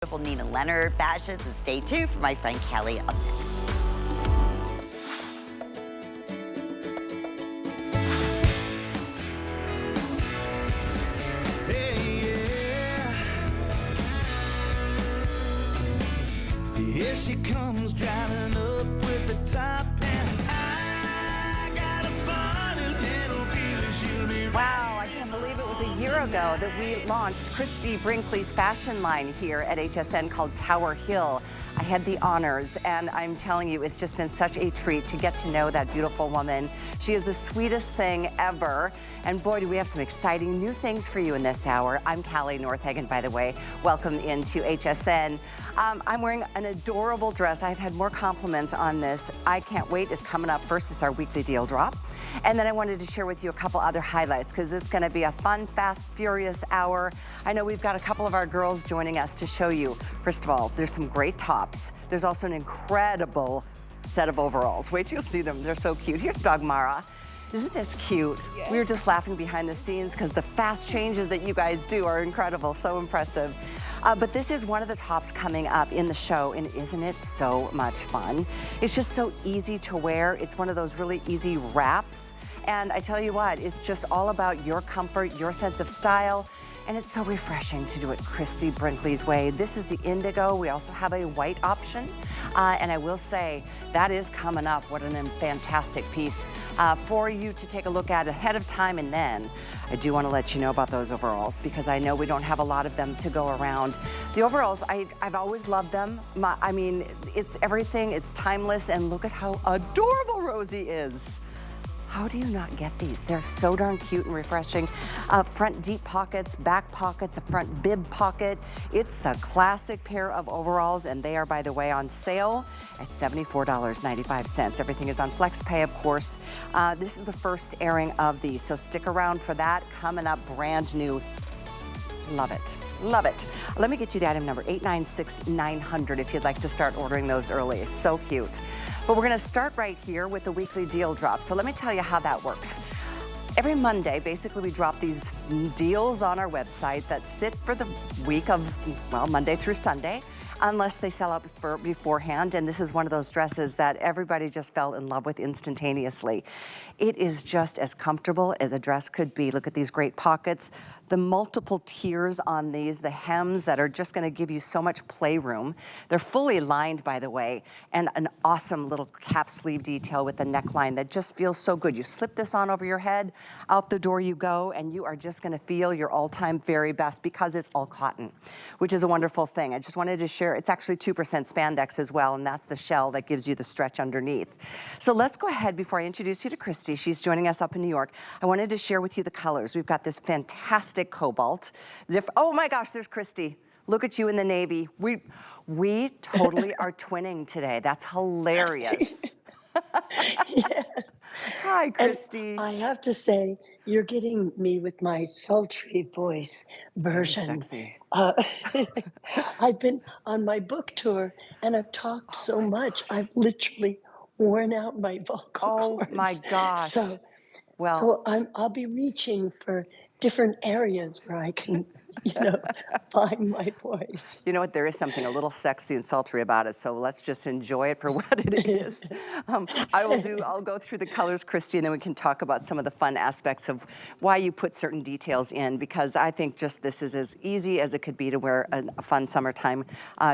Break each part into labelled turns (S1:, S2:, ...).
S1: Beautiful Nina Leonard fashions, and stay tuned for my friend Kelly up next.
S2: Here she comes driving up with the top, and I got a funny little feeling she'll be right.
S3: Wow, I can't believe it was a year ago that we launched Christie Brinkley's fashion line here at HSN called TWRHLL. I had the honors, and I'm telling you, it's just been such a treat to get to know that beautiful woman. She is the sweetest thing ever. And boy, do we have some exciting new things for you in this hour. I'm Callie Northagen, by the way. Welcome into HSN. I'm wearing an adorable dress. I've had more compliments on this. I can't wait. It's coming up first. It's our weekly deal drop. And then I wanted to share with you a couple other highlights because it's going to be a fun, fast, furious hour. I know we've got a couple of our girls joining us to show you. First of all, there's some great tops. There's also an incredible set of overalls. Wait till you see them. They're so cute. Here's Dagmara. Isn't this cute? Yes. We were just laughing behind the scenes because the fast changes that you guys do are incredible, so impressive. But this is one of the tops coming up in the show, and isn't it so much fun? It's just so easy to wear. It's one of those really easy wraps. And I tell you what, it's just all about your comfort, your sense of style. And it's so refreshing to do it Christie Brinkley's way. This is the indigo. We also have a white option. And I will say, that is coming up. What a fantastic piece for you to take a look at ahead of time. And then I do want to let you know about those overalls because I know we don't have a lot of them to go around. The overalls, I've always loved them. I mean, it's everything. It's timeless. And look at how adorable Rosie is. How do you not get these? They're so darn cute and refreshing. Front deep pockets, back pockets, a front bib pocket. It's the classic pair of overalls, and they are, by the way, on sale at $74.95. Everything is on flex pay, of course. This is the first airing of these, so stick around for that. Coming up, brand new. Love it. Love it. Let me get you the item number, 896-900, if you'd like to start ordering those early. It's so cute. But we're going to start right here with the weekly deal drop. So let me tell you how that works. Every Monday, basically, we drop these deals on our website that sit for the week of, well, Monday through Sunday, unless they sell out beforehand. And this is one of those dresses that everybody just fell in love with instantaneously. It is just as comfortable as a dress could be. Look at these great pockets, the multiple tiers on these, the hems that are just going to give you so much playroom. They're fully lined, by the way, and an awesome little cap sleeve detail with the neckline that just feels so good. You slip this on over your head, out the door you go, and you are just going to feel your all-time very best because it's all cotton, which is a wonderful thing. I just wanted to share, it's actually 2% spandex as well, and that's the shell that gives you the stretch underneath. So let's go ahead before I introduce you to Christy. She's joining us up in New York. I wanted to share with you the colors. We've got this fantastic cobalt. Oh my gosh, there's Christy. Look at you in the navy. We totally are twinning today. That's hilarious.
S4: Yes.
S3: Hi, Christy.
S4: And I have to say, you're getting me with my sultry voice version.
S3: Very sexy.
S4: I've been on my book tour and I've talked so much. I've literally worn out my vocal cords.
S3: My gosh.
S4: So I'll be reaching for different areas where I can, find my voice.
S3: You know what? There is something a little sexy and sultry about it, so let's just enjoy it for what it is. I'll go through the colors, Christy, and then we can talk about some of the fun aspects of why you put certain details in, because I think just this is as easy as it could be to wear a fun summertime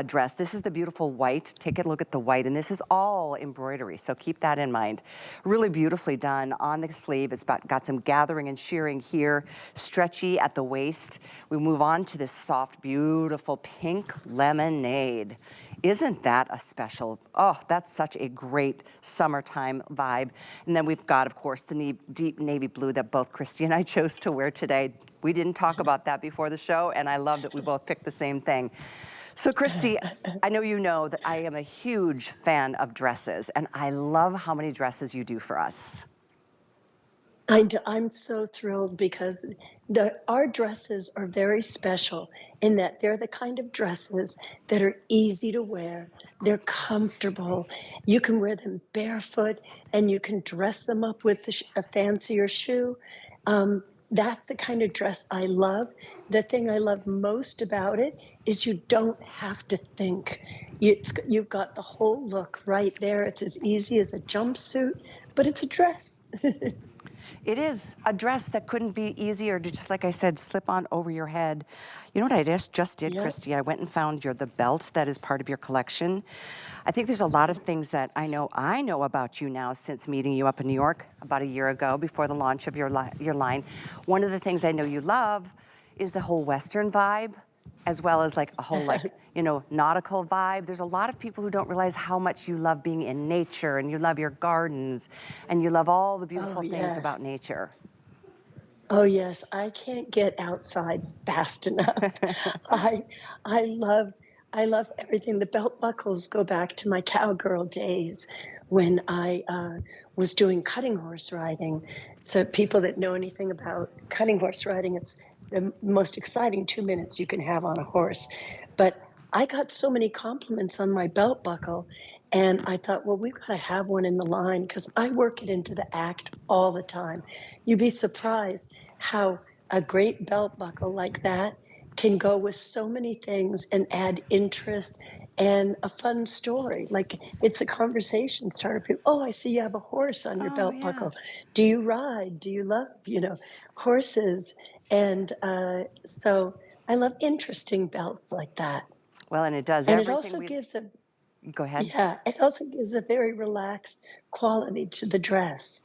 S3: dress. This is the beautiful white. Take a look at the white, and this is all embroidery, so keep that in mind. Really beautifully done on the sleeve. It's got some gathering and shearing here, stretchy at the waist. We move on to this soft, beautiful pink lemonade. Isn't that a special, oh, that's such a great summertime vibe. And then we've got, of course, the deep navy blue that both Christy and I chose to wear today. We didn't talk about that before the show, and I love that we both picked the same thing. So Christy, I know you know that I am a huge fan of dresses, and I love how many dresses you do for us.
S4: I'm so thrilled because our dresses are very special in that they're the kind of dresses that are easy to wear. They're comfortable. You can wear them barefoot and you can dress them up with a fancier shoe. that's the kind of dress I love. The thing I love most about it is you don't have to think. You've got the whole look right there. It's as easy as a jumpsuit, but it's a dress.
S3: It is a dress that couldn't be easier to, just like I said, slip on over your head. You know what I just did,
S4: Yeah.
S3: Christy? I went and found the belt that is part of your collection. I think there's a lot of things that I know about you now since meeting you up in New York about a year ago before the launch of your line. One of the things I know you love is the whole Western vibe, as well as like a whole nautical vibe. There's a lot of people who don't realize how much you love being in nature, and you love your gardens, and you love all the
S4: Oh,
S3: beautiful things about
S4: yes.
S3: nature.
S4: Oh, yes. I can't get outside fast enough. I I love I love everything. The belt buckles go back to my cowgirl days when I was doing cutting horse riding. So people that know anything about cutting horse riding, it's the most exciting 2 minutes you can have on a horse. But I got so many compliments on my belt buckle, and I thought, well, we've got to have one in the line because I work it into the act all the time. You'd be surprised how a great belt buckle like that can go with so many things and add interest and a fun story. Like it's a conversation starter. People, oh, I see you have a horse on your
S3: Oh
S4: belt
S3: yeah.
S4: buckle. Do you ride? Do you love, horses? And so I love interesting belts like that.
S3: Well, and it does
S4: And it
S3: everything
S4: also
S3: we.
S4: gives a
S3: Go ahead.
S4: yeah, it also gives a very relaxed quality to the dress,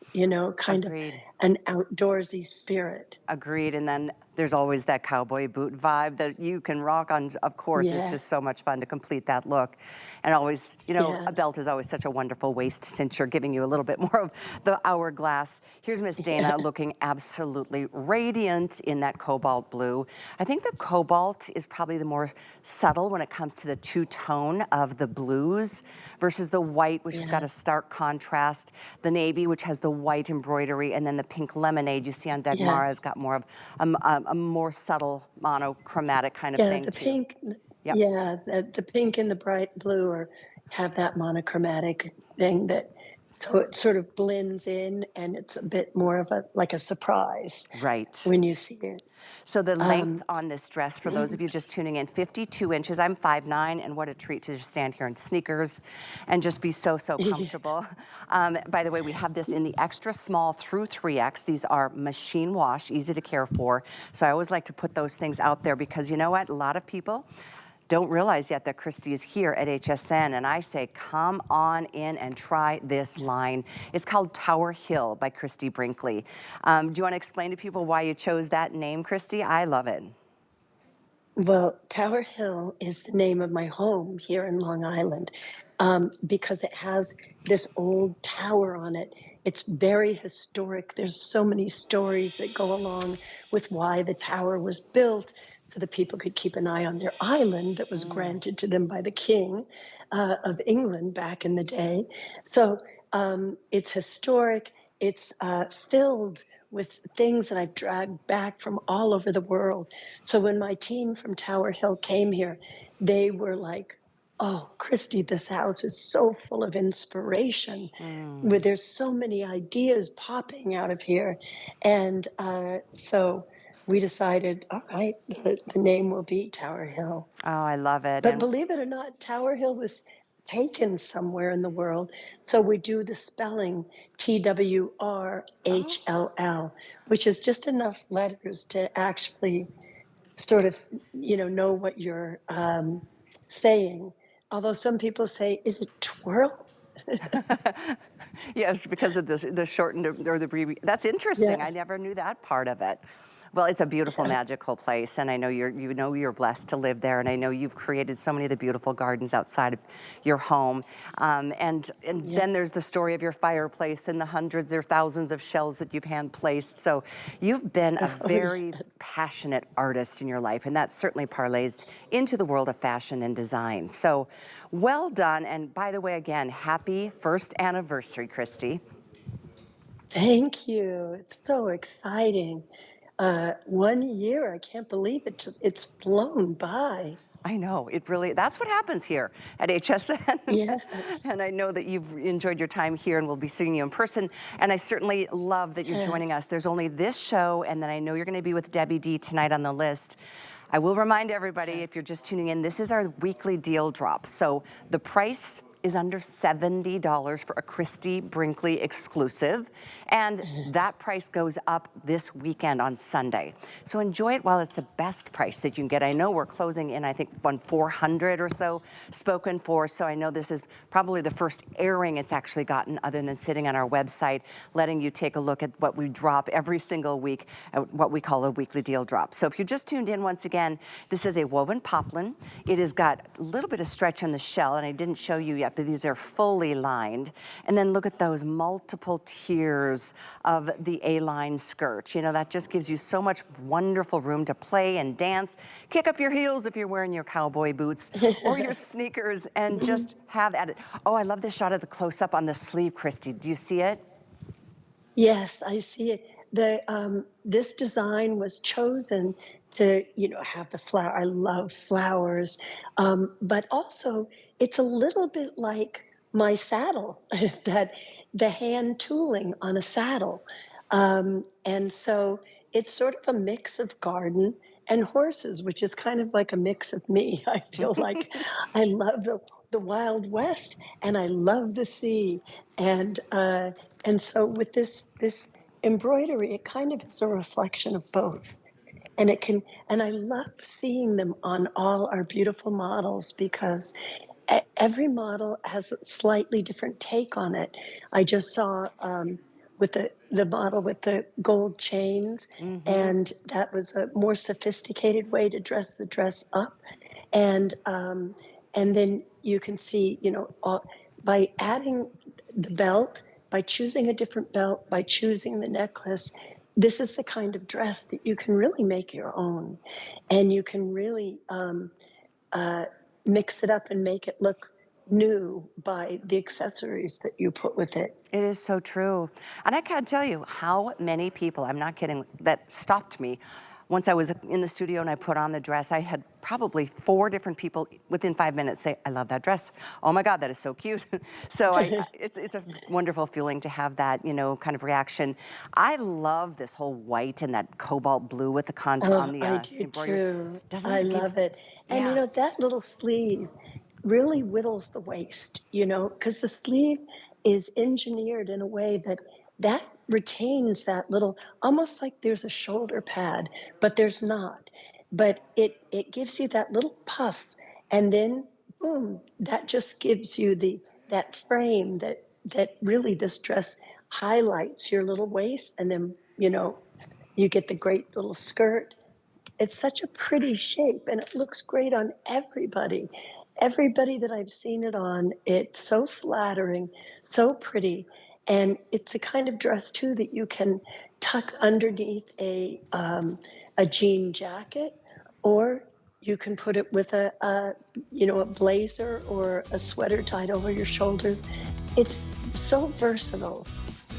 S4: kind of
S3: Agreed.
S4: an outdoorsy spirit.
S3: Agreed. And then there's always that cowboy boot vibe that you can rock on. Of course, it's just
S4: Yes,
S3: so much fun to complete that look. And always, a
S4: yes,
S3: belt is always such a wonderful waist cincher, giving you a little bit more of the hourglass. Here's Miss Dana
S4: yeah,
S3: looking absolutely radiant in that cobalt blue. I think the cobalt is probably the more subtle when it comes to the two-tone of the blues versus the white, which has got a
S4: yes,
S3: stark contrast, the navy, which has the white embroidery, and then the pink lemonade you see on Dagmara has
S4: yes.
S3: got more of a more subtle monochromatic kind of
S4: Yeah,
S3: thing
S4: the
S3: too.
S4: pink,
S3: Yep.
S4: yeah, the pink and the bright blue are have that monochromatic thing that so it sort of blends in and it's a bit more of a like a surprise
S3: Right.
S4: when you see it.
S3: So the length
S4: Um,
S3: on this dress, for those of you just tuning in, 52 inches. I'm 5'9", and what a treat to just stand here in sneakers and just be so
S4: yeah,
S3: comfortable. By the way, we have this in the extra small through 3X. These are machine wash, easy to care for. So I always like to put those things out there because you know what? A lot of people don't realize yet that Christy is here at HSN, and I say, come on in and try this line. It's called Tower Hill by Christie Brinkley. Do you want to explain to people why you chose that name, Christy? I love it.
S4: well, Tower Hill is the name of my home here in Long Island because it has this old tower on it. It's very historic. There's so many stories that go along with why the tower was built so that people could keep an eye on their island that was granted to them by the King of England back in the day. So it's historic. It's filled with things that I've dragged back from all over the world. So when my team from Tower Hill came here, they were like, "Oh, Christy, this house is so full of inspiration. Where
S3: Mm.
S4: there's so many ideas popping out of here," and so we decided, all right, the name will be Tower Hill.
S3: Oh, I love it.
S4: But
S3: And
S4: believe it or not, Tower Hill was taken somewhere in the world. So we do the spelling
S3: oh,
S4: TWRHLL, which is just enough letters to actually sort of, know what you're saying. Although some people say, is it twirl?
S3: yes, because of the shortened or the that's interesting.
S4: Yeah,
S3: I never knew that part of it. Well, it's a beautiful,
S4: yeah,
S3: magical place, and I know you're blessed to live there, and I know you've created so many of the beautiful gardens outside of your home. And
S4: yeah.
S3: then there's the story of your fireplace and the hundreds or thousands of shells that you've hand placed. So you've been a
S4: Oh, yeah.
S3: very passionate artist in your life, and that certainly parlays into the world of fashion and design. So well done, and by the way, again, happy first anniversary, Christy.
S4: Thank you. It's so exciting. 1 year, I can't believe it. It's flown by.
S3: I know, it really, that's what happens here at HSN.
S4: Yes.
S3: And I know that you've enjoyed your time here and we'll be seeing you in person. And I certainly love that you're joining us. There's only this show, and then I know you're gonna be with Debbie D tonight on the list. I will remind everybody, if you're just tuning in, this is our weekly deal drop. So the price is under $70 for a Christie Brinkley exclusive. And that price goes up this weekend on Sunday. So enjoy it while it's the best price that you can get. I know we're closing in, I think, on 400 or so spoken for. So I know this is probably the first airing it's actually gotten, other than sitting on our website, letting you take a look at what we drop every single week, what we call a weekly deal drop. So if you just tuned in, once again, this is a woven poplin. It has got a little bit of stretch on the shell, and I didn't show you yet, but these are fully lined. And then look at those multiple tiers of the A-line skirt. You know, that just gives you so much wonderful room to play and dance. Kick up your heels if you're wearing your cowboy boots or your sneakers, and just have at it. Oh, I love this shot of the close-up on the sleeve, Christy. Do you see it?
S4: Yes, I see it. This design was chosen to, have the flower. I love flowers, but also it's a little bit like my saddle, that the hand tooling on a saddle, and so it's sort of a mix of garden and horses, which is kind of like a mix of me. I feel like I love the Wild West, and I love the sea, and so with this embroidery, it kind of is a reflection of both. And I love seeing them on all our beautiful models, because every model has a slightly different take on it. I just saw with the model with the gold chains, and that was a more sophisticated way to dress the dress up. And then you can see, by adding the belt, by choosing a different belt, by choosing the necklace, this is the kind of dress that you can really make your own, and you can really uh, mix it up and make it look new by the accessories that you put with it.
S3: It is so true. And I can't tell you how many people, I'm not kidding, that stopped me. Once I was in the studio and I put on the dress, I had probably 4 different people within 5 minutes say, I love that dress. Oh my God, that is so cute. So it's a wonderful feeling to have that, kind of reaction. I love this whole white and that cobalt blue with the contour on the
S4: I do
S3: embroidery.
S4: too.
S3: Doesn't
S4: I
S3: it give,
S4: love it. And
S3: yeah.
S4: that little sleeve really whittles the waist, because the sleeve is engineered in a way that retains that little, almost like there's a shoulder pad, but there's not. But it gives you that little puff, and then boom, that just gives you that frame that really this dress highlights your little waist, and then you get the great little skirt. It's such a pretty shape, and it looks great on everybody. Everybody that I've seen it on, it's so flattering, so pretty, and it's a kind of dress too that you can tuck underneath a jean jacket, or you can put it with a blazer or a sweater tied over your shoulders. It's so versatile.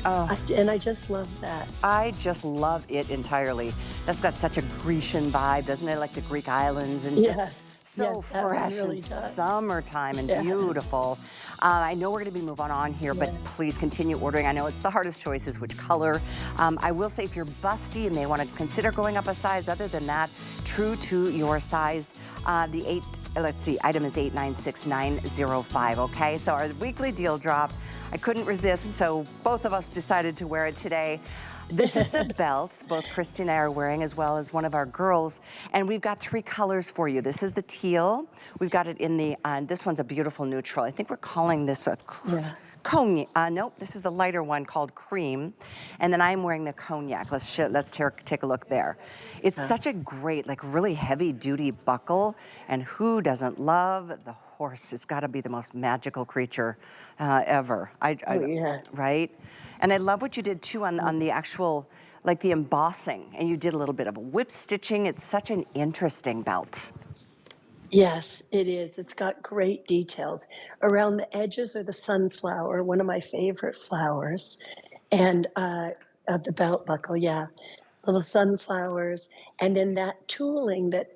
S3: Oh.
S4: And I just love that.
S3: I just love it entirely. That's got such a Grecian vibe, doesn't it? Like the Greek islands, and
S4: Yes.
S3: just so
S4: Yes, that one
S3: fresh
S4: really
S3: and
S4: does.
S3: summertime and
S4: Yeah.
S3: beautiful. I know we're going to be moving on here, but please continue ordering. I know it's the hardest choice is which color. I will say, if you're busty, you may want to consider going up a size. Other than that, true to your size. Item is 896905, okay? So our weekly deal drop, I couldn't resist, so both of us decided to wear it today. This is the belt both Christy and I are wearing, as well as one of our girls, and we've got 3 colors for you. This is the teal. We've got it in the, this one's a beautiful neutral. I think we're calling this a cognac. Nope, this is the lighter one called cream. And then I'm wearing the cognac. Let's take a look there. It's such a great, like really heavy duty buckle. And who doesn't love the horse? It's gotta be the most magical creature ever. Right? And I love what you did too on the actual, like the embossing. And you did a little bit of whip stitching. It's such an interesting belt.
S4: Yes, it is. It's got great details. Around the edges are the sunflower, one of my favorite flowers, and of the belt buckle, yeah, little sunflowers, and then that tooling that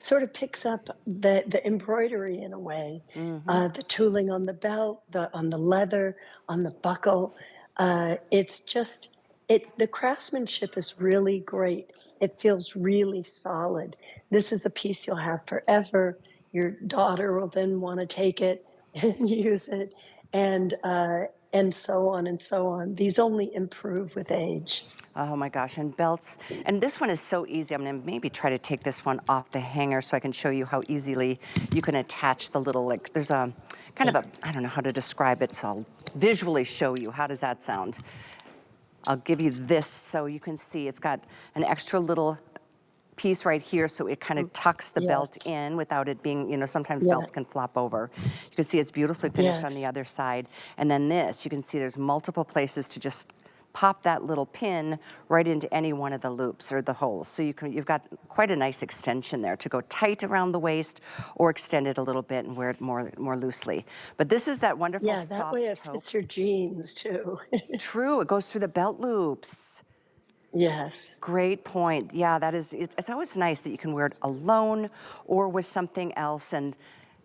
S4: sort of picks up the embroidery in a way, the tooling on the belt, on the leather, on the buckle. It's just the craftsmanship is really great. It feels really solid. This is a piece you'll have forever. Your daughter will then want to take it and use it, and so on and so on. These only improve with age.
S3: Oh my gosh, and belts. And this one is so easy. I'm gonna maybe try to take this one off the hanger so I can show you how easily you can attach the little, like, there's a kind of a, I don't know how to describe it, so I'll visually show you. How does that sound? I'll give you this so you can see it's got an extra little piece right here, so it kind of tucks the belt in without it being, you know, sometimes belts can flop over. You can see it's beautifully finished on the other side. And then this, you can see there's multiple places to just pop that little pin right into any one of the loops or the holes. So you've got quite a nice extension there to go tight around the waist or extend it a little bit and wear it more loosely. But this is that wonderful
S4: Yeah, that
S3: soft
S4: way it
S3: taupe.
S4: fits your jeans too.
S3: True, it goes through the belt loops.
S4: Yes.
S3: Great point. Yeah, that is, it's always nice that you can wear it alone or with something else, and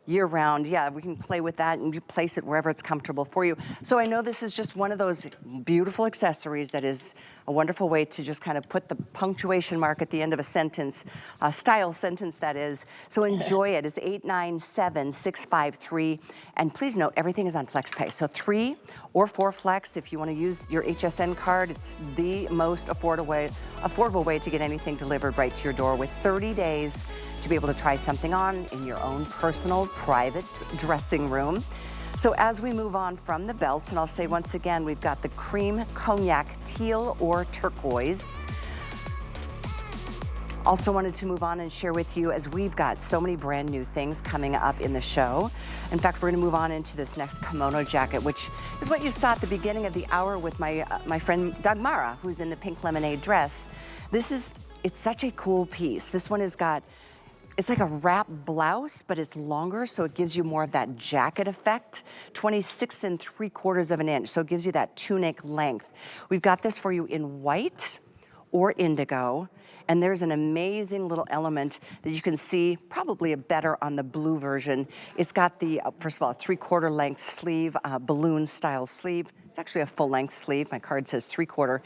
S3: year round, yeah, we can play with that and you place it wherever it's comfortable for you. So I know this is just one of those beautiful accessories that is a wonderful way to just kind of put the punctuation mark at the end of a sentence, a style sentence that is. So enjoy it. It's 897653. And please note, everything is on FlexPay. So 3 or 4 Flex, if you want to use your HSN card, it's the most affordable way to get anything delivered right to your door with 30 days to be able to try something on in your own personal private dressing room. So as we move on from the belts, and I'll say once again, we've got the cream cognac teal or turquoise. Also wanted to move on and share with you, as we've got so many brand new things coming up in the show. In fact, we're gonna move on into this next kimono jacket, which is what you saw at the beginning of the hour with my friend Dagmara, who's in the pink lemonade dress. It's such a cool piece. This one has got, it's like a wrap blouse, but it's longer, so it gives you more of that jacket effect. 26 3/4 of an inch, so it gives you that tunic length. We've got this for you in white or indigo, and there's an amazing little element that you can see, probably better on the blue version. It's got the, first of all, a 3/4 length sleeve, balloon style sleeve. It's actually a full length sleeve. My card says 3/4,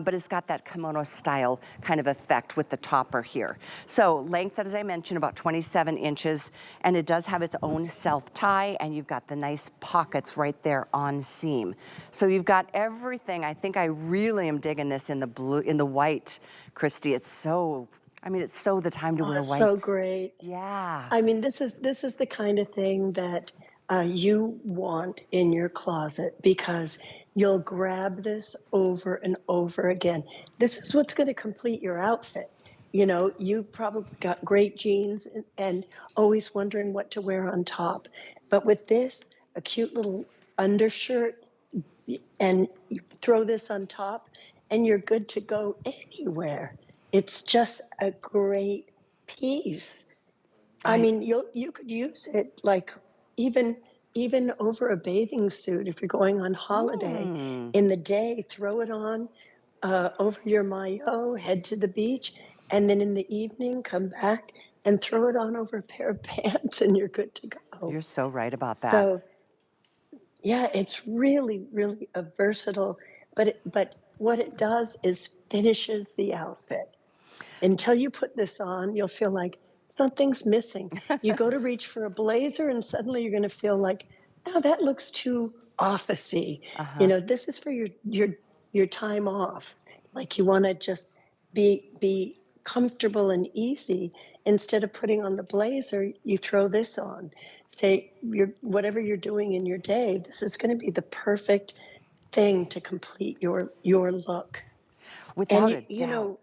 S3: but it's got that kimono style kind of effect with the topper here. So length, as I mentioned, about 27 inches, and it does have its own self tie, and you've got the nice pockets right there on seam. So you've got everything. I think I really am digging this in the blue, in the white, Christy. It's so, I mean, it's so the time to wear white.
S4: So great.
S3: Yeah.
S4: I mean, this is the kind of thing that you want in your closet, because you'll grab this over and over again. This is what's going to complete your outfit. You know, you probably got great jeans and always wondering what to wear on top. But with this, a cute little undershirt, and you throw this on top, and you're good to go anywhere. It's just a great piece. I mean, you could use it like even over a bathing suit if you're going on holiday. In the day, throw it on over your maillot, head to the beach, and then in the evening, come back and throw it on over a pair of pants, and you're good to go.
S3: You're so right about that.
S4: So yeah, it's really, really a versatile, but what it does is finishes the outfit. Until you put this on, you'll feel like something's missing. You go to reach for a blazer, and suddenly you're going to feel like, oh, that looks too officey. You know, this is for your time off. Like, you want to just be comfortable and easy. Instead of putting on the blazer, you throw this on. Say whatever you're doing in your day, this is going to be the perfect thing to complete your look.
S3: Without
S4: And
S3: a
S4: you
S3: doubt.
S4: know,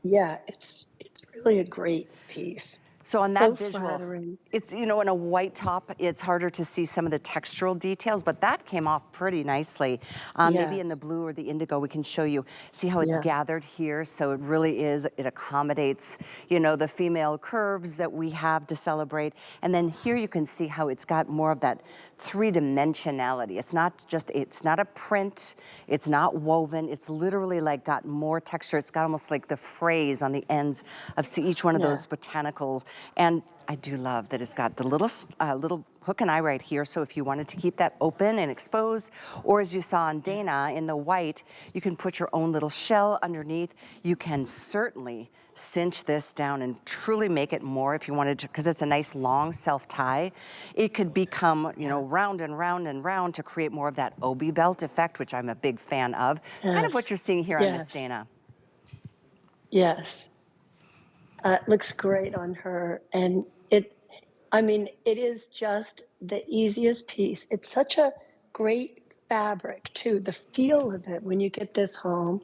S4: yeah, it's really a great piece.
S3: So on
S4: So
S3: that visual,
S4: flattering.
S3: it's, you know, in a white top, it's harder to see some of the textural details, but that came off pretty nicely. Maybe in the
S4: Yes.
S3: blue or the indigo, we can show you, see how it's
S4: Yeah.
S3: gathered here. So it really is, it accommodates, you know, the female curves that we have to celebrate. And then here you can see how it's got more of that three-dimensionality. It's not a print, it's not woven, it's literally like got more texture. It's got almost like the phrase on the ends of each one of those
S4: Yes.
S3: botanical And I do love that it's got the little hook and eye right here, so if you wanted to keep that open and exposed, or as you saw on Dana in the white, you can put your own little shell underneath. You can certainly cinch this down and truly make it more if you wanted to, because it's a nice long self-tie. It could become, you know, round and round and round to create more of that obi belt effect, which I'm a big fan of. Kind of what you're seeing here on Miss Dana.
S4: Yes. It looks great on her. And I mean, it is just the easiest piece. It's such a great fabric too. The feel of it when you get this home,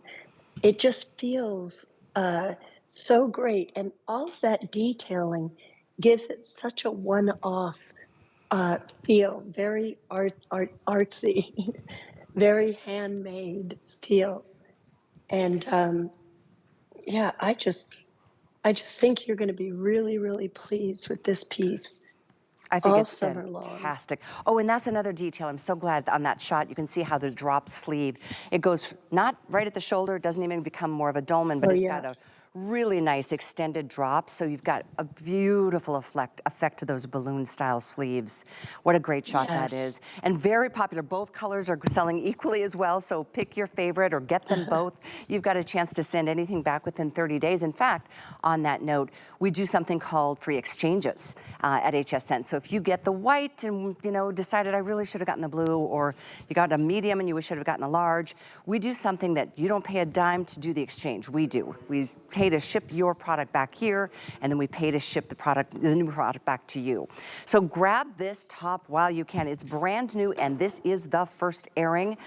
S4: it just feels so great. And all of that detailing gives it such a one-off feel, very artsy, very handmade feel. And yeah, I just think you're going to be really, really pleased with this piece.
S3: I think
S4: All
S3: it's
S4: summer long.
S3: fantastic. Oh, and that's another detail. I'm so glad on that shot you can see how the drop sleeve, it goes not right at the shoulder, it doesn't even become more of a dolman, but it's got a really nice extended drop, so you've got a beautiful effect to those balloon style sleeves. What a great shot that is. And very popular. Both colors are selling equally as well, so pick your favorite or get them both. You've got a chance to send anything back within 30 days. In fact, on that note, we do something called free exchanges at HSN. So if you get the white and, you know, decided I really should have gotten the blue, or you got a medium and you should have gotten a large, we do something that you don't pay a dime to do the exchange. We do. We pay to ship your product back here, and then we pay to ship the new product back to you. So grab this top while you can. It's brand new, and this is the first airing.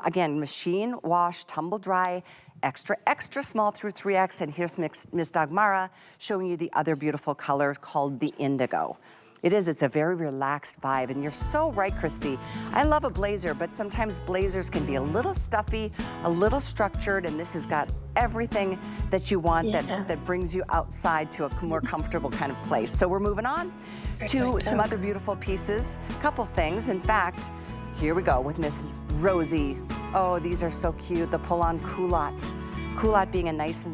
S3: Again, machine wash, tumble dry, extra small through 3X, and here's Miss Dagmara showing you the other beautiful color called the indigo. It's a very relaxed vibe, and you're so right, Christy. I love a blazer, but sometimes blazers can be a little stuffy, a little structured, and this has got everything that you want that brings you outside to a more comfortable kind of place. So we're moving on to some other beautiful pieces, a couple things. In fact, here we go with Miss Rosie. Oh, these are so cute, the pull-on culotte. Culotte being a nice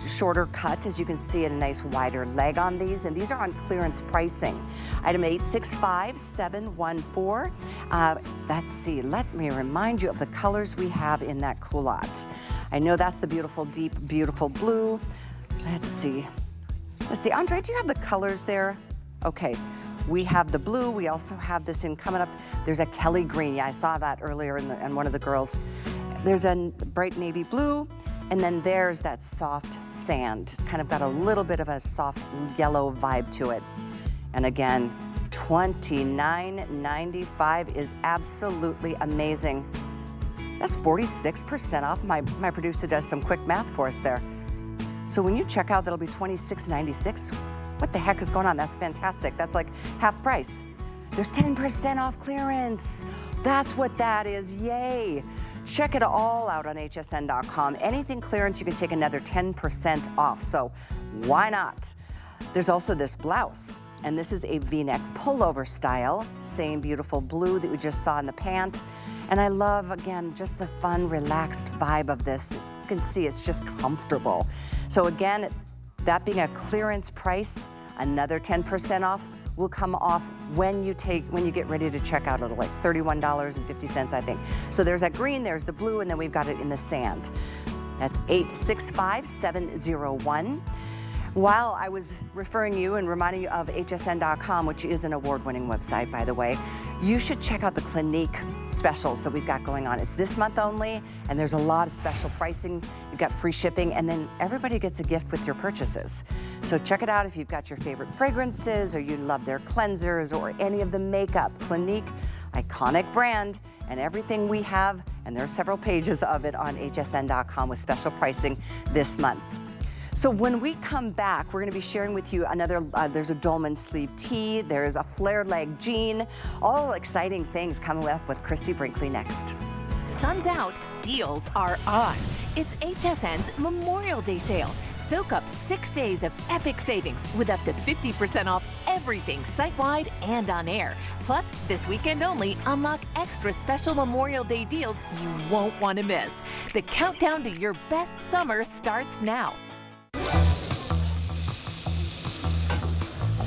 S3: shorter cut, as you can see, and a nice wider leg on these, and these are on clearance pricing. Item 865714. Let's see, let me remind you of the colors we have in that culotte. I know that's the beautiful, deep, beautiful blue. Let's see, Andre, do you have the colors there? Okay, we have the blue, we also have this in coming up, there's a Kelly green, I saw that earlier in one of the girls. There's a bright navy blue, and then there's that soft sand. It's kind of got a little bit of a soft yellow vibe to it. And again, $29.95 is absolutely amazing. That's 46% off. My producer does some quick math for us there. So when you check out, that'll be $26.96. What the heck is going on? That's fantastic. That's like half price. There's 10% off clearance. That's what that is, yay. Check it all out on hsn.com. Anything clearance, you can take another 10% off, so why not? There's also this blouse, and this is a V-neck pullover style, same beautiful blue that we just saw in the pant. And I love, again, just the fun, relaxed vibe of this. You can see it's just comfortable. So again, that being a clearance price, another 10% off will come off when you get ready to check out. It'll like $31.50, I think. So there's that green, there's the blue, and then we've got it in the sand. That's 865701. While I was referring you and reminding you of hsn.com, which is an award-winning website, by the way, you should check out the Clinique specials that we've got going on. It's this month only, and there's a lot of special pricing. You've got free shipping, and then everybody gets a gift with your purchases. So check it out if you've got your favorite fragrances, or you love their cleansers, or any of the makeup. Clinique, iconic brand, and everything we have, and there's several pages of it on hsn.com with special pricing this month. So when we come back, we're going to be sharing with you another, there's a dolman sleeve tee, there's a flare leg jean, all exciting things coming up with Christie Brinkley next.
S5: Sun's out, deals are on. It's HSN's Memorial Day sale. Soak up 6 days of epic savings with up to 50% off everything site-wide and on air. Plus, this weekend only, unlock extra special Memorial Day deals you won't want to miss. The countdown to your best summer starts now.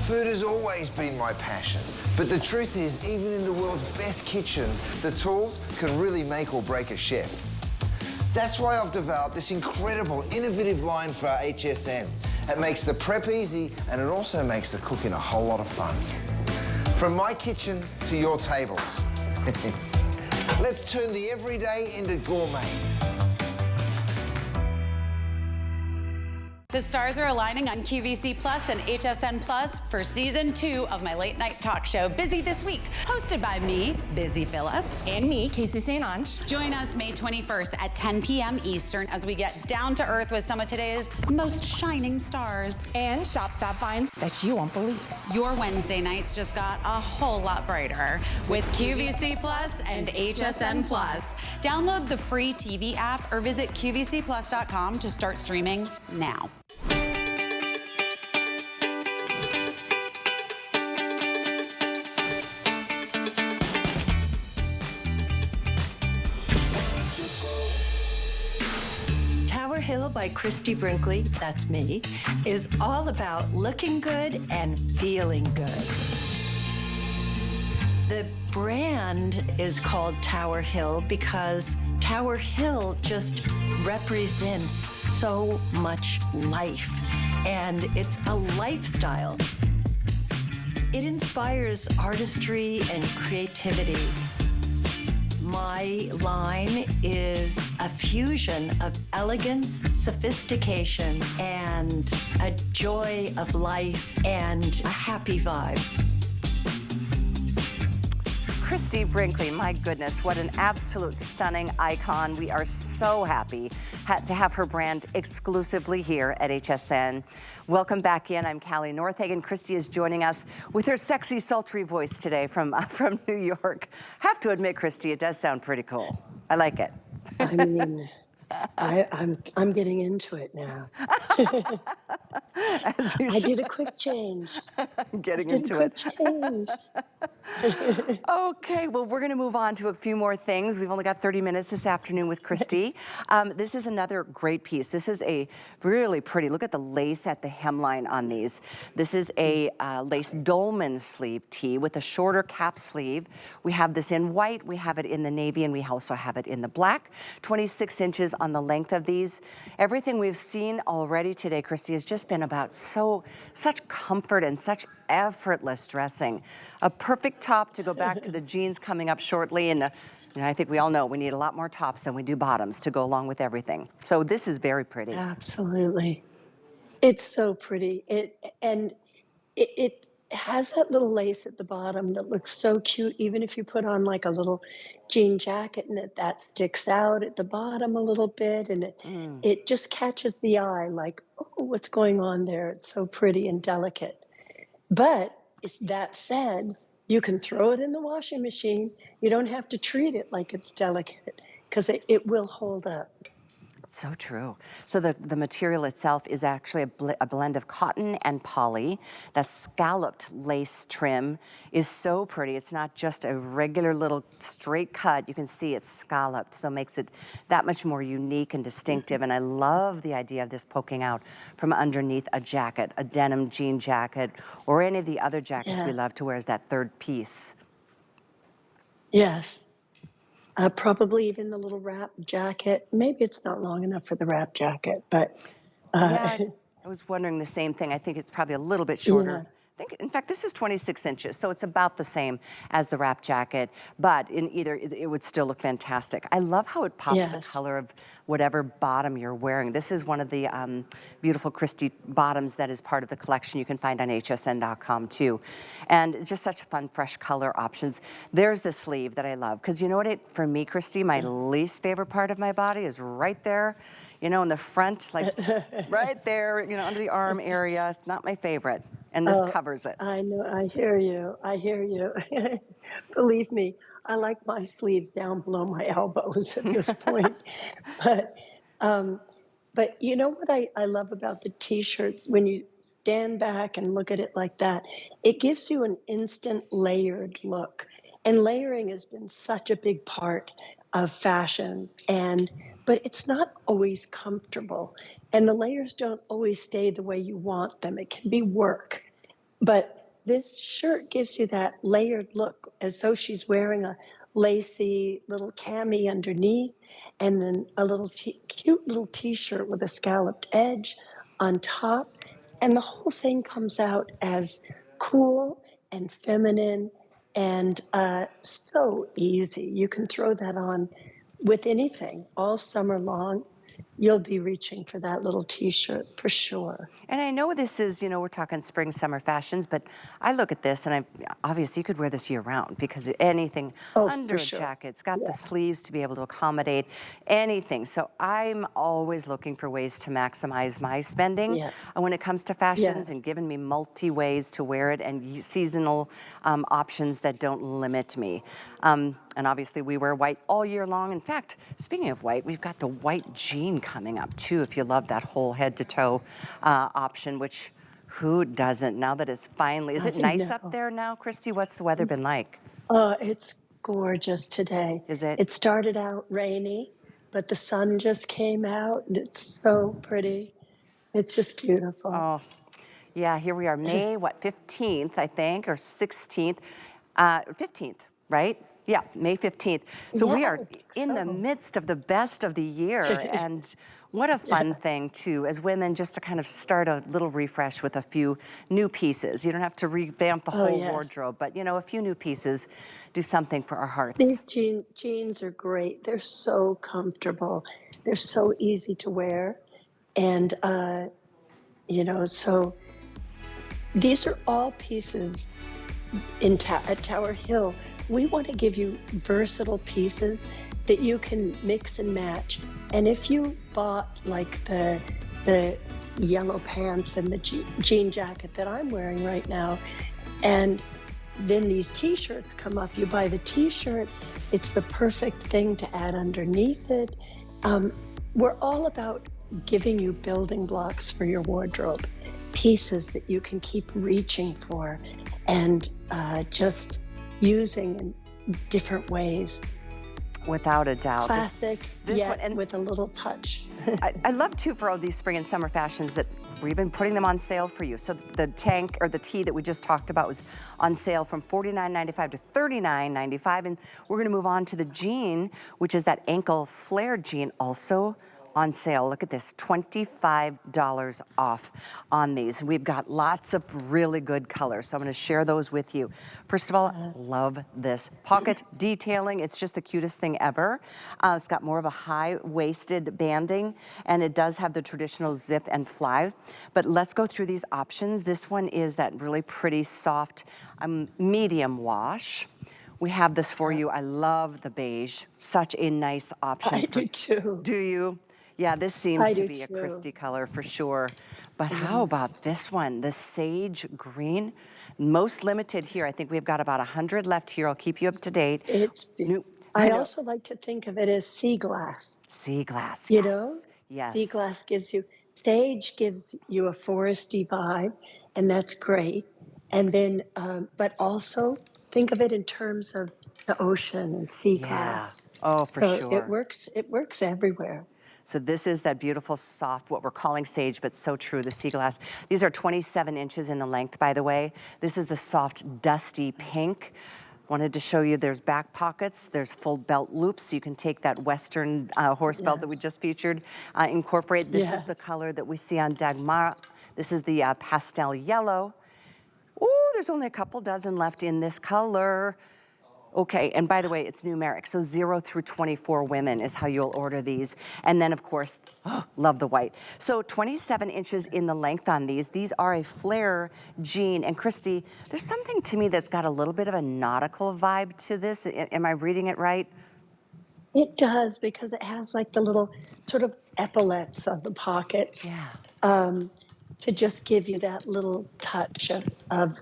S6: Food has always been my passion, but the truth is, even in the world's best kitchens, the tools can really make or break a chef. That's why I've developed this incredible, innovative line for HSN. It makes the prep easy, and it also makes the cooking a whole lot of fun. From my kitchens to your tables. Let's turn the everyday into gourmet.
S7: The stars are aligning on QVC Plus and HSN Plus for season 2 of my late night talk show, Busy This Week, hosted by me, Busy Phillips.
S8: And me, Casey St. Ange.
S7: Join us May 21st at 10 p.m. Eastern as we get down to earth with some of today's most shining stars.
S8: And shop fab finds that you won't believe.
S7: Your Wednesday nights just got a whole lot brighter with QVC Plus and HSN Plus. Download the free TV app or visit QVCplus.com to start streaming now.
S9: TWRHLL by Christie Brinkley, that's me, is all about looking good and feeling good. The brand is called TWRHLL because TWRHLL just represents so much life, and it's a lifestyle. It inspires artistry and creativity. My line is a fusion of elegance, sophistication, and a joy of life and a happy vibe.
S3: Christie Brinkley, my goodness, what an absolute stunning icon. We are so happy to have her brand exclusively here at HSN. Welcome back in. I'm Callie Northagen. Christie is joining us with her sexy, sultry voice today from New York. Have to admit, Christie, it does sound pretty cool. I like it.
S4: I mean, I'm getting into it now. I did a quick change.
S3: Getting into it.
S4: Change.
S3: Okay, well, we're going to move on to a few more things. We've only got 30 minutes this afternoon with Christie. This is another great piece. This is a really pretty, look at the lace at the hemline on these. This is a lace dolman sleeve tee with a shorter cap sleeve. We have this in white, we have it in the navy, and we also have it in the black. 26 inches on the length of these. Everything we've seen already today, Christie, has just been about such comfort and such effortless dressing. A perfect top to go back to the jeans coming up shortly, and I think we all know we need a lot more tops than we do bottoms to go along with everything. So this is very pretty.
S4: Absolutely. It's so pretty. It has that little lace at the bottom that looks so cute, even if you put on like a little jean jacket and that sticks out at the bottom a little bit, and it just catches the eye like, oh, what's going on there? It's so pretty and delicate. But it's that said, you can throw it in the washing machine. You don't have to treat it like it's delicate because it will hold up.
S3: So true. So the material itself is actually a blend of cotton and poly. That scalloped lace trim is so pretty. It's not just a regular little straight cut. You can see it's scalloped, so it makes it that much more unique and distinctive. And I love the idea of this poking out from underneath a jacket, a denim jean jacket, or any of the other jackets we love to wear as that third piece.
S4: Yes. Probably even the little wrap jacket. Maybe it's not long enough for the wrap jacket, but
S3: yeah, I was wondering the same thing. I think it's probably a little bit shorter.
S4: Yeah.
S3: I think, in fact, this is 26 inches, so it's about the same as the wrap jacket, but in either, it would still look fantastic. I love how it pops the color of whatever bottom you're wearing. This is one of the beautiful Christie bottoms that is part of the collection you can find on hsn.com too. And just such fun, fresh color options. There's the sleeve that I love, because you know what, for me, Christie, my least favorite part of my body is right there, you know, in the front, like right there, you know, under the arm area. It's not my favorite. And this covers it.
S4: I know, I hear you. I hear you. Believe me, I like my sleeves down below my elbows at this point. But you know what I love about the t-shirts, when you stand back and look at it like that, it gives you an instant layered look. And layering has been such a big part of fashion, but it's not always comfortable. And the layers don't always stay the way you want them. It can be work. But this shirt gives you that layered look as though she's wearing a lacy little cami underneath and then a little cute little t-shirt with a scalloped edge on top. And the whole thing comes out as cool and feminine and so easy. You can throw that on with anything all summer long. You'll be reaching for that little t-shirt for sure.
S3: And I know this is, you know, we're talking spring, summer fashions, but I look at this and obviously you could wear this year round because anything
S4: Oh,
S3: under
S4: for
S3: a
S4: sure.
S3: jacket, it's got
S4: Yeah.
S3: the sleeves to be able to accommodate anything. So I'm always looking for ways to maximize my spending
S4: Yeah.
S3: when it comes to fashions and
S4: Yes.
S3: giving me multi ways to wear it and seasonal options that don't limit me. And obviously we wear white all year long. In fact, speaking of white, we've got the white jean coming up too, if you love that whole head to toe option, which who doesn't now that it's finally, is
S4: I
S3: it nice up
S4: know.
S3: there now, Christy? What's the weather been like?
S4: It's gorgeous today.
S3: Is it?
S4: It started out rainy, but the sun just came out and it's so pretty. It's just beautiful.
S3: Oh, yeah, here we are, May, what, 15th, I think, or 16th, 15th, right? Yeah, May 15th. So
S4: Yeah,
S3: we
S4: I
S3: are
S4: think
S3: in the
S4: so.
S3: midst of the best of the year. And what a fun
S4: Yeah.
S3: thing, too, as women, just to kind of start a little refresh with a few new pieces. You don't have to revamp the
S4: Oh,
S3: whole
S4: yes.
S3: wardrobe, but, you know, a few new pieces do something for our
S4: These
S3: hearts.
S4: jeans are great. They're so comfortable. They're so easy to wear. And, so these are all pieces at Tower Hill. We want to give you versatile pieces that you can mix and match. And if you bought like the yellow pants and the jean jacket that I'm wearing right now, and then these t-shirts come up, you buy the t-shirt, it's the perfect thing to add underneath it. We're all about giving you building blocks for your wardrobe, pieces that you can keep reaching for and just using in different ways.
S3: Without a doubt.
S4: Classic,
S3: This
S4: yet
S3: one, and
S4: with a little touch.
S3: I love too for all these spring and summer fashions that we've been putting them on sale for you. So the tank or the tee that we just talked about was on sale from $49.95 to $39.95, and we're going to move on to the jean, which is that ankle flare jean, also on sale. Look at this, $25 off on these. We've got lots of really good colors, so I'm going to share those with you. First of all, love this pocket detailing. It's just the cutest thing ever. It's got more of a high-waisted banding, and it does have the traditional zip and fly. But let's go through these options. This one is that really pretty soft medium wash. We have this for you. I love the beige. Such a nice option.
S4: I do too.
S3: Do you? Yeah, this seems
S4: I
S3: to
S4: do
S3: be a
S4: too.
S3: Christie color for sure. But how
S4: Yes.
S3: about this one, the sage green? Most limited here. I think we've got about 100 left here. I'll keep you up to date. New, I
S4: I
S3: know.
S4: also like to think of it as sea glass.
S3: Sea glass,
S4: You know,
S3: yes.
S4: sea
S3: Yes.
S4: glass sage gives you a foresty vibe, and that's great. And then, but also think of it in terms of the ocean and sea
S3: Yeah.
S4: glass.
S3: Oh, for
S4: So
S3: sure.
S4: it works everywhere.
S3: So this is that beautiful soft, what we're calling sage, but so true, the sea glass. These are 27 inches in the length, by the way. This is the soft, dusty pink. Wanted to show you there's back pockets, there's full belt loops, so you can take that Western horse belt that we
S4: Yes.
S3: just featured, incorporate. This is the
S4: Yes.
S3: color that we see on Dagmar. This is the pastel yellow. Ooh, there's only a couple dozen left in this color. Okay, and by the way, it's numeric, so 0 through 24 women is how you'll order these. And then, of course, love the white. So 27 inches in the length on these. These are a flare jean. And Christy, there's something to me that's got a little bit of a nautical vibe to this. Am I reading it right?
S4: It does because it has like the little sort of epaulets of the pockets
S3: Yeah.
S4: to just give you that little touch of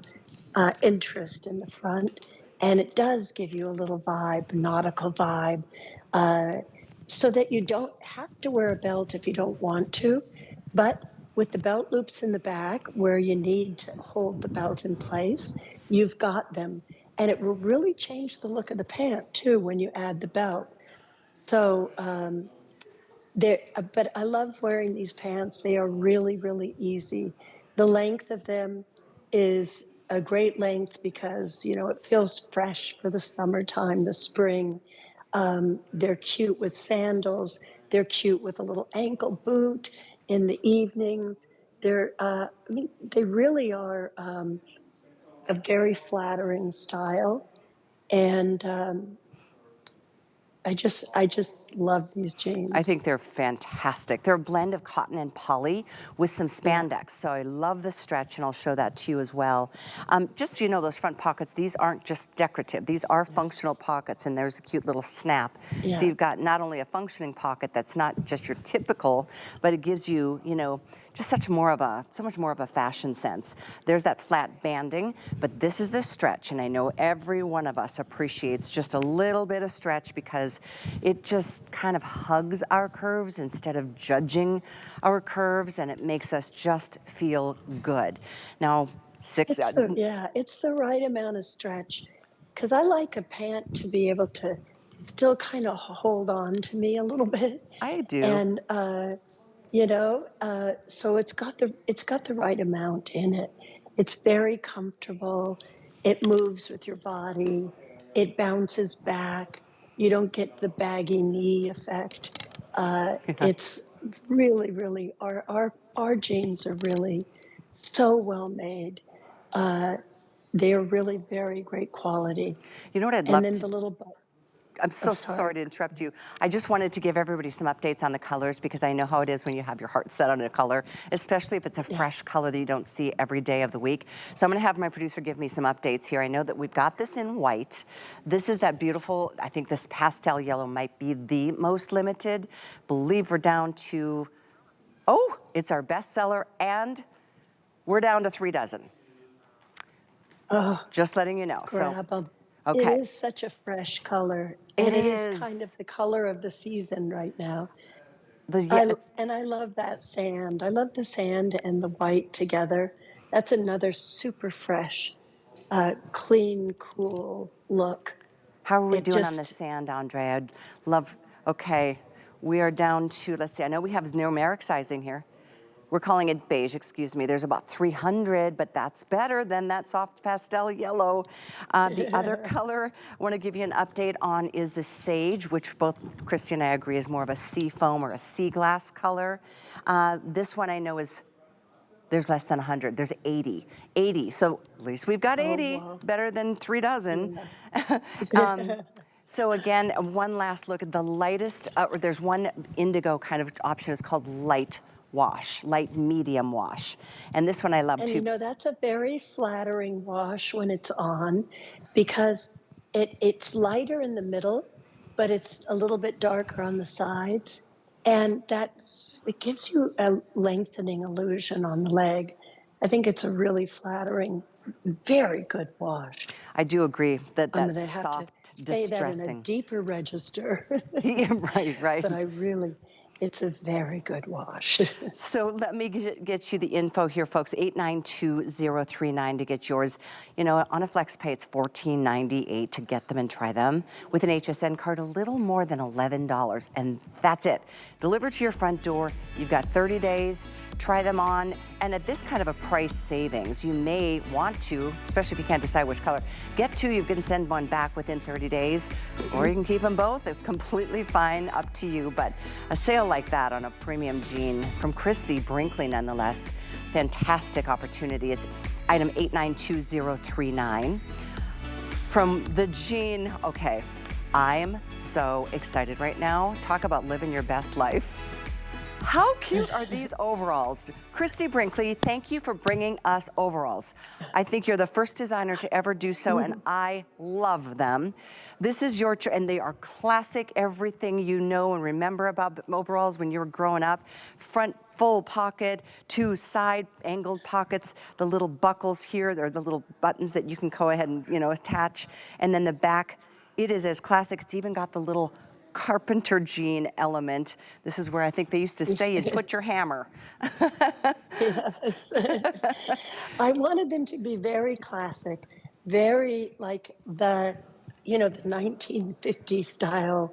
S4: interest in the front. And it does give you a little vibe, nautical vibe, so that you don't have to wear a belt if you don't want to. But with the belt loops in the back where you need to hold the belt in place, you've got them. And it will really change the look of the pant too when you add the belt. So, but I love wearing these pants. They are really, really easy. The length of them is a great length because, you know, it feels fresh for the summertime, the spring. They're cute with sandals. They're cute with a little ankle boot in the evenings. I mean, they really are a very flattering style. And I just love these
S3: I
S4: jeans.
S3: think they're fantastic. They're a blend of cotton and poly with some
S4: Yeah.
S3: spandex. So I love the stretch, and I'll show that to you as well. Just so you know, those front pockets, these aren't just decorative. These are functional pockets, and there's a cute little snap. So
S4: Yeah.
S3: you've got not only a functioning pocket that's not just your typical, but it gives you, you know, just so much more of a fashion sense. There's that flat banding, but this is the stretch, and I know every one of us appreciates just a little bit of stretch because it just kind of hugs our curves instead of judging our curves, and it makes us just feel good. Now,
S4: It's the right amount of stretch because I like a pant to be able to still kind of hold on to me a little bit.
S3: I do.
S4: And so it's got the right amount in it. It's very comfortable. It moves with your body. It bounces back. You don't get the baggy knee effect. It's really, really our jeans are really so well made. Uh, they are really very great quality.
S3: You know what I'd
S4: And
S3: love
S4: then
S3: to
S4: the little button.
S3: I'm
S4: Oh,
S3: so sorry
S4: sorry.
S3: to interrupt you. I just wanted to give everybody some updates on the colors because I know how it is when you have your heart set on a color, especially if it's a
S4: Yeah.
S3: fresh color that you don't see every day of the week. So I'm gonna have my producer give me some updates here. I know that we've got this in white. This is that beautiful, I think this pastel yellow might be the most limited. Believe we're down to, oh, it's our bestseller, and we're down to 3 dozen.
S4: Oh,
S3: Just letting you know. So,
S4: grab them. It
S3: okay.
S4: is such a fresh color,
S3: It
S4: and it is kind of
S3: is.
S4: the color of the season right now.
S3: Yeah,
S4: I love that sand. I love the sand and the white together. That's another super fresh, clean, cool look.
S3: how are we
S4: It
S3: doing on the
S4: just
S3: sand, Andre? I'd love, okay. We are down to, let's see, I know we have numeric sizing here. We're calling it beige, excuse me. There's about 300, but that's better than that soft pastel yellow. The other color I want to give you an update on is the sage, which both Christy and I agree is more of a sea foam or a sea glass color. This one I know is, there's less than 100, there's 80. 80, so at least we've got
S4: oh
S3: 80,
S4: wow,
S3: better than 3 dozen.
S4: yeah.
S3: So again, one last look at the lightest, or there's one indigo kind of option, it's called light wash, light medium wash. And this one I love
S4: And
S3: too.
S4: you know, that's a very flattering wash when it's on because it's lighter in the middle, but it's a little bit darker on the sides. And it gives you a lengthening illusion on the leg. I think it's a really flattering, very good wash.
S3: I do agree that
S4: I'm
S3: that
S4: going to have to
S3: soft
S4: say that in a
S3: distressing.
S4: deeper register.
S3: Yeah, right, right.
S4: But it's a very good wash.
S3: So let me get you the info here, folks. 892039 to get yours. You know, on a flex pay, it's $14.98 to get them and try them. With an HSN card, a little more than $11, and that's it. Delivered to your front door. You've got 30 days. Try them on, and at this kind of a price savings, you may want to, especially if you can't decide which color, get two. You can send one back within 30 days, or you can keep them both. It's completely fine, up to you. But a sale like that on a premium jean from Christie Brinkley, nonetheless, fantastic opportunity. It's item 892039. From the jean, okay, I'm so excited right now. Talk about living your best life. How cute are these overalls? Christie Brinkley, thank you for bringing us overalls. I think you're the first designer to ever do so, and I love them. This is your, and they are classic, everything you know and remember about overalls when you were growing up. Front full pocket, two side angled pockets, the little buckles here, they're the little buttons that you can go ahead and, you know, attach. And then the back, it is as classic, it's even got the little carpenter jean element. This is where I think they used to say you'd put your hammer.
S4: Yes. I wanted them to be very classic, very like the 1950s style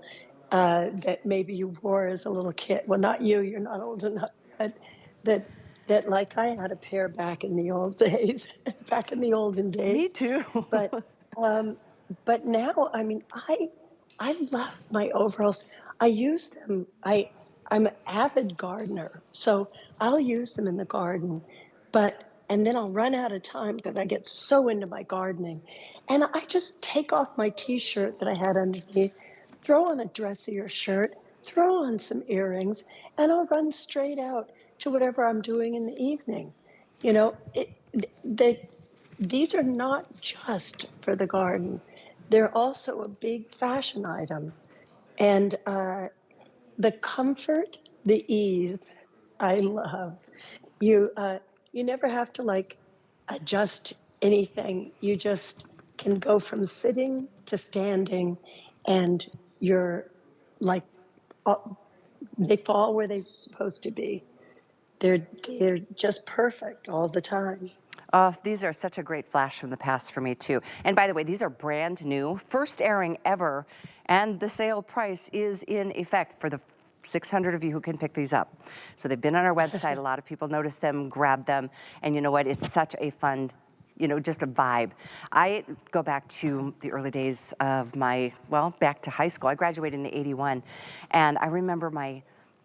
S4: that maybe you wore as a little kid. Well, not you, you're not old enough, but that that like I had a pair back in the old days, back in the olden
S3: Me
S4: days.
S3: too.
S4: But um, but now, I mean, I love my overalls. I use them. I'm an avid gardener, so I'll use them in the garden. But and then I'll run out of time because I get so into my gardening, and I just take off my T-shirt that I had underneath, throw on a dressier shirt, throw on some earrings, and I'll run straight out to whatever I'm doing in the evening. You know, these are not just for the garden. They're also a big fashion item. And the comfort, the ease, I love. You never have to like adjust anything. You just can go from sitting to standing, and you're like, uh, they fall where they're supposed to be. They're just perfect all the time.
S3: Oh, these are such a great flash from the past for me too. And by the way, these are brand new, first airing ever, and the sale price is in effect for the 600 of you who can pick these up. So they've been on our website. A lot of people notice them, grab them, and you know what? It's such a fun, you know, just a vibe. I go back to the early days of my, well, back to high school. I graduated in '81, and I remember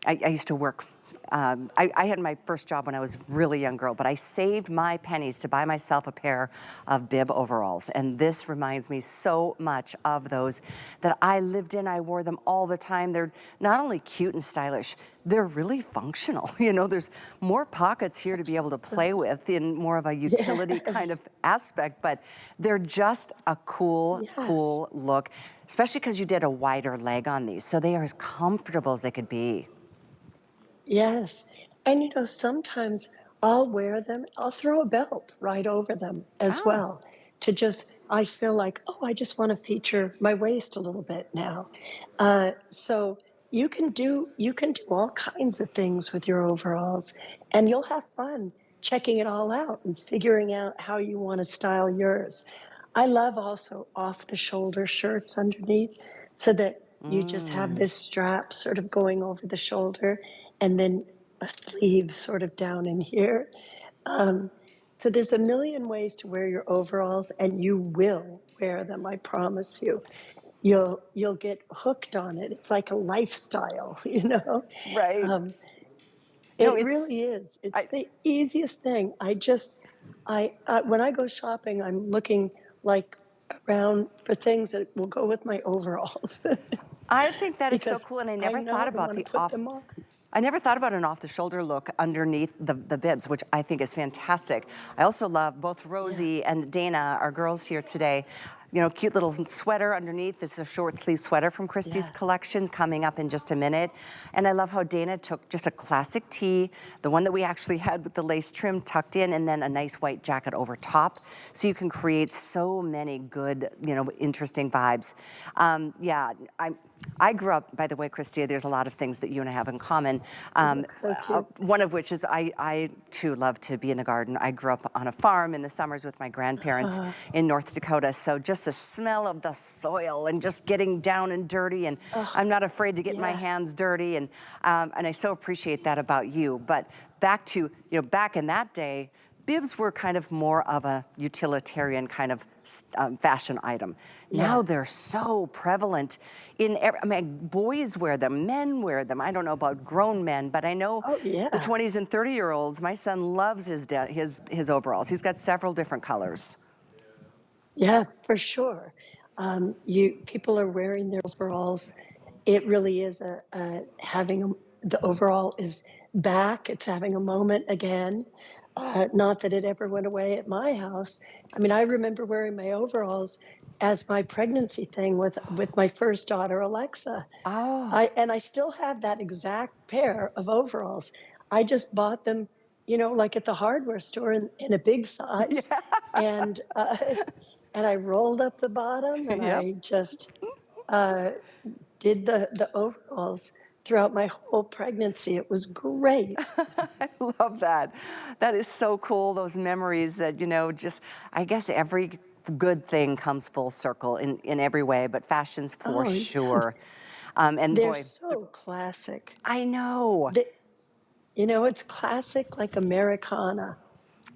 S3: I used to work. I had my first job when I was a really young girl, but I saved my pennies to buy myself a pair of bib overalls. And this reminds me so much of those that I lived in. I wore them all the time. They're not only cute and stylish, they're really functional. You know, there's more pockets here to be able to play with in more of a utility kind of
S4: Yes.
S3: aspect, but they're just a cool,
S4: Yes.
S3: cool look, especially because you did a wider leg on these. So they are as comfortable as they could be.
S4: Yes. And you know, sometimes I'll wear them, I'll throw a belt right over them as
S3: Ah.
S4: well to just, I feel like, oh, I just want to feature my waist a little bit now. So you can do all kinds of things with your overalls, and you'll have fun checking it all out and figuring out how you want to style yours. I love also off the shoulder shirts underneath so that you just have
S3: Mm.
S4: this strap sort of going over the shoulder and then a sleeve sort of down in here. Um, so there's a million ways to wear your overalls, and you will wear them, I promise you. You'll get hooked on it. It's like a lifestyle, you know?
S3: Right.
S4: Um,
S3: No,
S4: it
S3: it's,
S4: really is. It's
S3: I,
S4: the easiest thing. When I go shopping, I'm looking like around for things that will go with my overalls
S3: I think that is so
S4: because
S3: cool, and I
S4: I
S3: never thought
S4: know I
S3: about
S4: want to
S3: the
S4: put them on.
S3: I never thought about an off-the-shoulder look underneath the bibs, which I think is fantastic. I also love both
S4: Yeah.
S3: Rosie and Dana, our girls here today. You know, cute little sweater underneath. This is a short sleeve sweater from Christie's
S4: Yes.
S3: collection coming up in just a minute. And I love how Dana took just a classic tee, the one that we actually had with the lace trim tucked in, and then a nice white jacket over top. So you can create so many good, you know, interesting vibes. Yeah, I grew up, by the way, Christy, there's a lot of things that you and I have in common.
S4: They look so cute.
S3: One of which is I too love to be in the garden. I grew up on a farm in the summers with my grandparents in North Dakota. So just the smell of the soil and just getting down and dirty, and I'm not afraid to get my hands
S4: Yes.
S3: dirty, and I so appreciate that about you. But back to, you know, back in that day, bibs were kind of more of a utilitarian kind of fashion item. Now
S4: Yes.
S3: they're so prevalent in every, I mean, boys wear them, men wear them. I don't know about grown men, but I know
S4: Oh,
S3: the
S4: yeah.
S3: 20s and 30-year-olds. My son loves his overalls. He's got several different colors.
S4: Yeah, for sure. You people are wearing their overalls. It really is the overall is back. It's having a moment again. Not that it ever went away at my house. I mean, I remember wearing my overalls as my pregnancy thing with my first daughter, Alexa.
S3: Oh,
S4: I still have that exact pair of overalls. I just bought them, you know, like at the hardware store in a big size, and and I rolled up the bottom, and
S3: yep.
S4: I just uh, did the overalls throughout my whole pregnancy. It was great.
S3: I love that. That is so cool. Those memories that, you know, just, I guess every good thing comes full circle in every way, but fashions for
S4: Oh yeah,
S3: sure. And
S4: they're
S3: boy,
S4: so classic.
S3: I know.
S4: They, You know, it's classic, like Americana.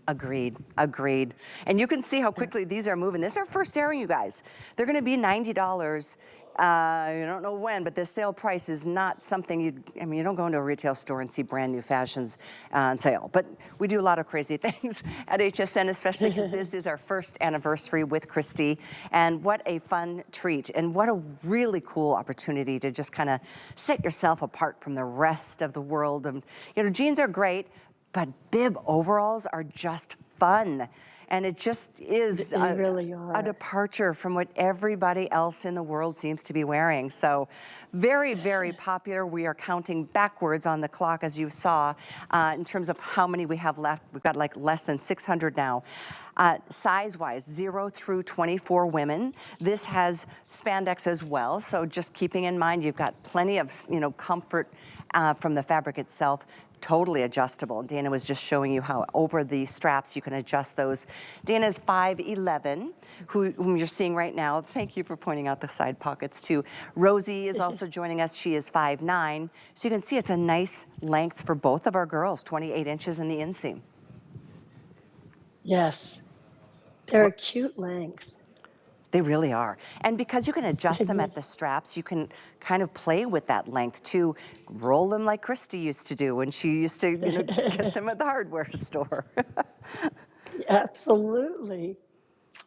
S3: Agreed, agreed. And you can see how quickly these are moving. This is our first airing, you guys. They're gonna be $90. I don't know when, but this sale price is not something I mean, you don't go into a retail store and see brand new fashions on sale. But we do a lot of crazy things at HSN, especially because this is our first anniversary with Christie. And what a fun treat. And what a really cool opportunity to just kind of set yourself apart from the rest of the world. And, you know, jeans are great, but bib overalls are just fun. And it just is
S4: really
S3: a departure from what everybody else in the world seems to be wearing. So very, very popular. We are counting backwards on the clock, as you saw, in terms of how many we have left. We've got like less than 600 now. Size-wise, 0 through 24 women. This has spandex as well. So just keeping in mind, you've got plenty of, you know, comfort from the fabric itself. Totally adjustable. Dana was just showing you how over the straps you can adjust those. Dana's 5'11", whom you're seeing right now. Thank you for pointing out the side pockets too. Rosie is also joining us. She is 5'9". So you can see it's a nice length for both of our girls, 28 inches in the inseam.
S4: Yes, they're a cute length.
S3: They really are. And because you can adjust them at the straps, you can kind of play with that length too. Roll them like Christy used to do when she used to, you know, get them at the hardware store.
S4: Absolutely.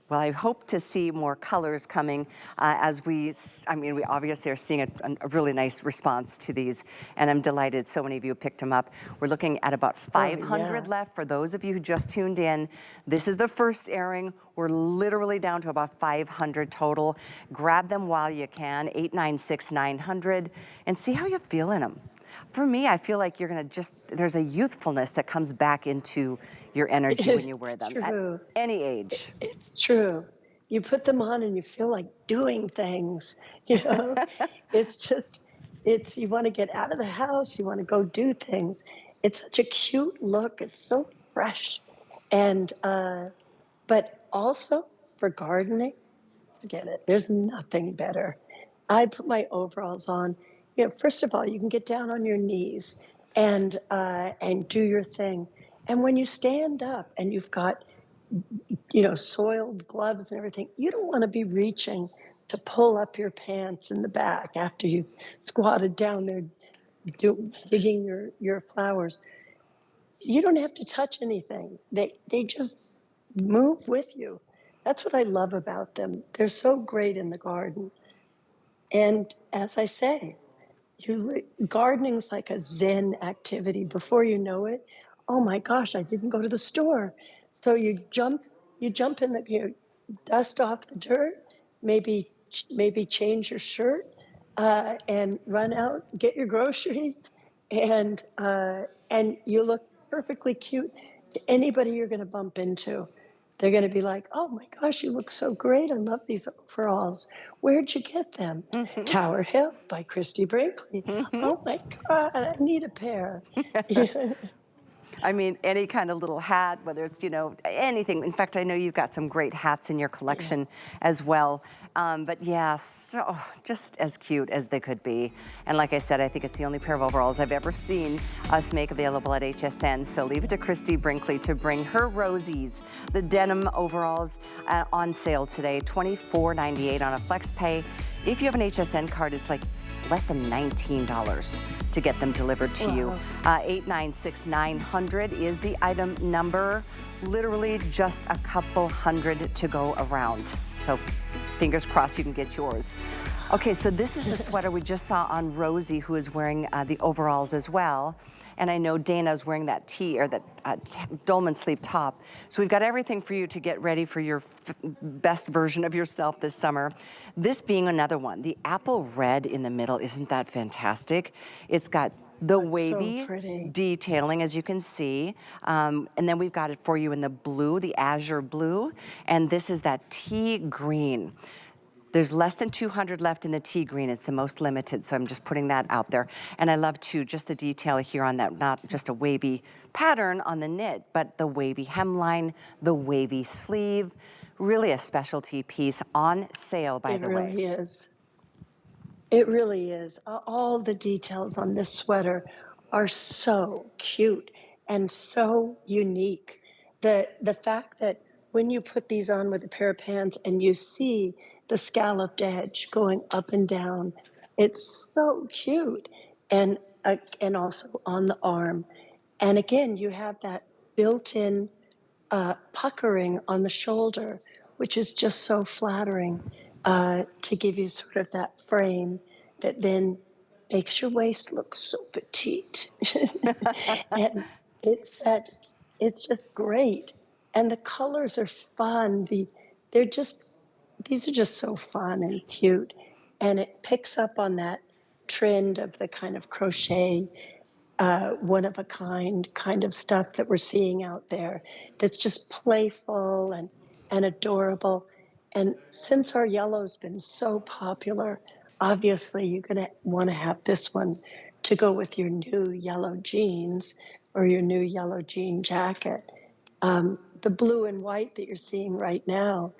S3: Well, I hope to see more colors coming as we obviously are seeing a really nice response to these, and I'm delighted so many of you picked them up. We're looking at about 500 left for those of you who just tuned in. This is the first airing. We're literally down to about 500 total. Grab them while you can, 896-900, and see how you feel in them. For me, I feel like you're gonna there's a youthfulness that comes back into your energy when you wear them
S4: True.
S3: at any age.
S4: It's true. You put them on and you feel like doing things, you know? You want to get out of the house, you want to go do things. It's such a cute look. It's so fresh. And, but also for gardening, forget it. There's nothing better. I put my overalls on. You know, first of all, you can get down on your knees and do your thing. And when you stand up and you've got, you know, soiled gloves and everything, you don't want to be reaching to pull up your pants in the back after you've squatted down there digging your flowers. You don't have to touch anything. They just move with you. That's what I love about them. They're so great in the garden. And as I say, gardening's like a Zen activity. Before you know it, oh my gosh, I didn't go to the store. So you jump in dust off the dirt, maybe change your shirt, and run out, get your groceries, and you look perfectly cute to anybody you're going to bump into. They're going to be like, oh my gosh, you look so great. I love these overalls. Where'd you get them? Tower Hill by Christie Brinkley. Oh my God, I need a pair.
S3: I mean, any kind of little hat, whether it's, you know, anything. In fact, I know you've got some great hats in your collection as well. But yeah, so just as cute as they could be. And like I said, I think it's the only pair of overalls I've ever seen us make available at HSN. So leave it to Christie Brinkley to bring her Rosies, the denim overalls, on sale today, $24.98 on a flex pay. If you have an HSN card, it's like less than $19 to get them delivered to you. 896-900 is the item number. Literally just a couple hundred to go around. So fingers crossed you can get yours. Okay, so this is the sweater we just saw on Rosie, who is wearing the overalls as well. And I know Dana's wearing that tee or that dolman sleeve top. So we've got everything for you to get ready for your best version of yourself this summer. This being another one, the apple red in the middle, isn't that fantastic? It's got the wavy detailing, as you can see. And then we've got it for you in the blue, the azure blue. And this is that tea green. There's less than 200 left in the tea green. It's the most limited, so I'm just putting that out there. And I love, too, just the detail here on that, not just a wavy pattern on the knit, but the wavy hemline, the wavy sleeve. Really a specialty piece on sale, by the way.
S4: It really is. It really is. All the details on this sweater are so cute and so unique. The fact that when you put these on with a pair of pants and you see the scalloped edge going up and down, it's so cute. And also on the arm. And again, you have that built-in puckering on the shoulder, which is just so flattering to give you sort of that frame that then makes your waist look so petite. And it's just great. And the colors are fun. They're just, these are just so fun and cute. And it picks up on that trend of the kind of crochet, one of a kind of stuff that we're seeing out there that's just playful and adorable. And since our yellow's been so popular, obviously you're going to want to have this one to go with your new yellow jeans or your new yellow jean jacket. The blue and white that you're seeing right now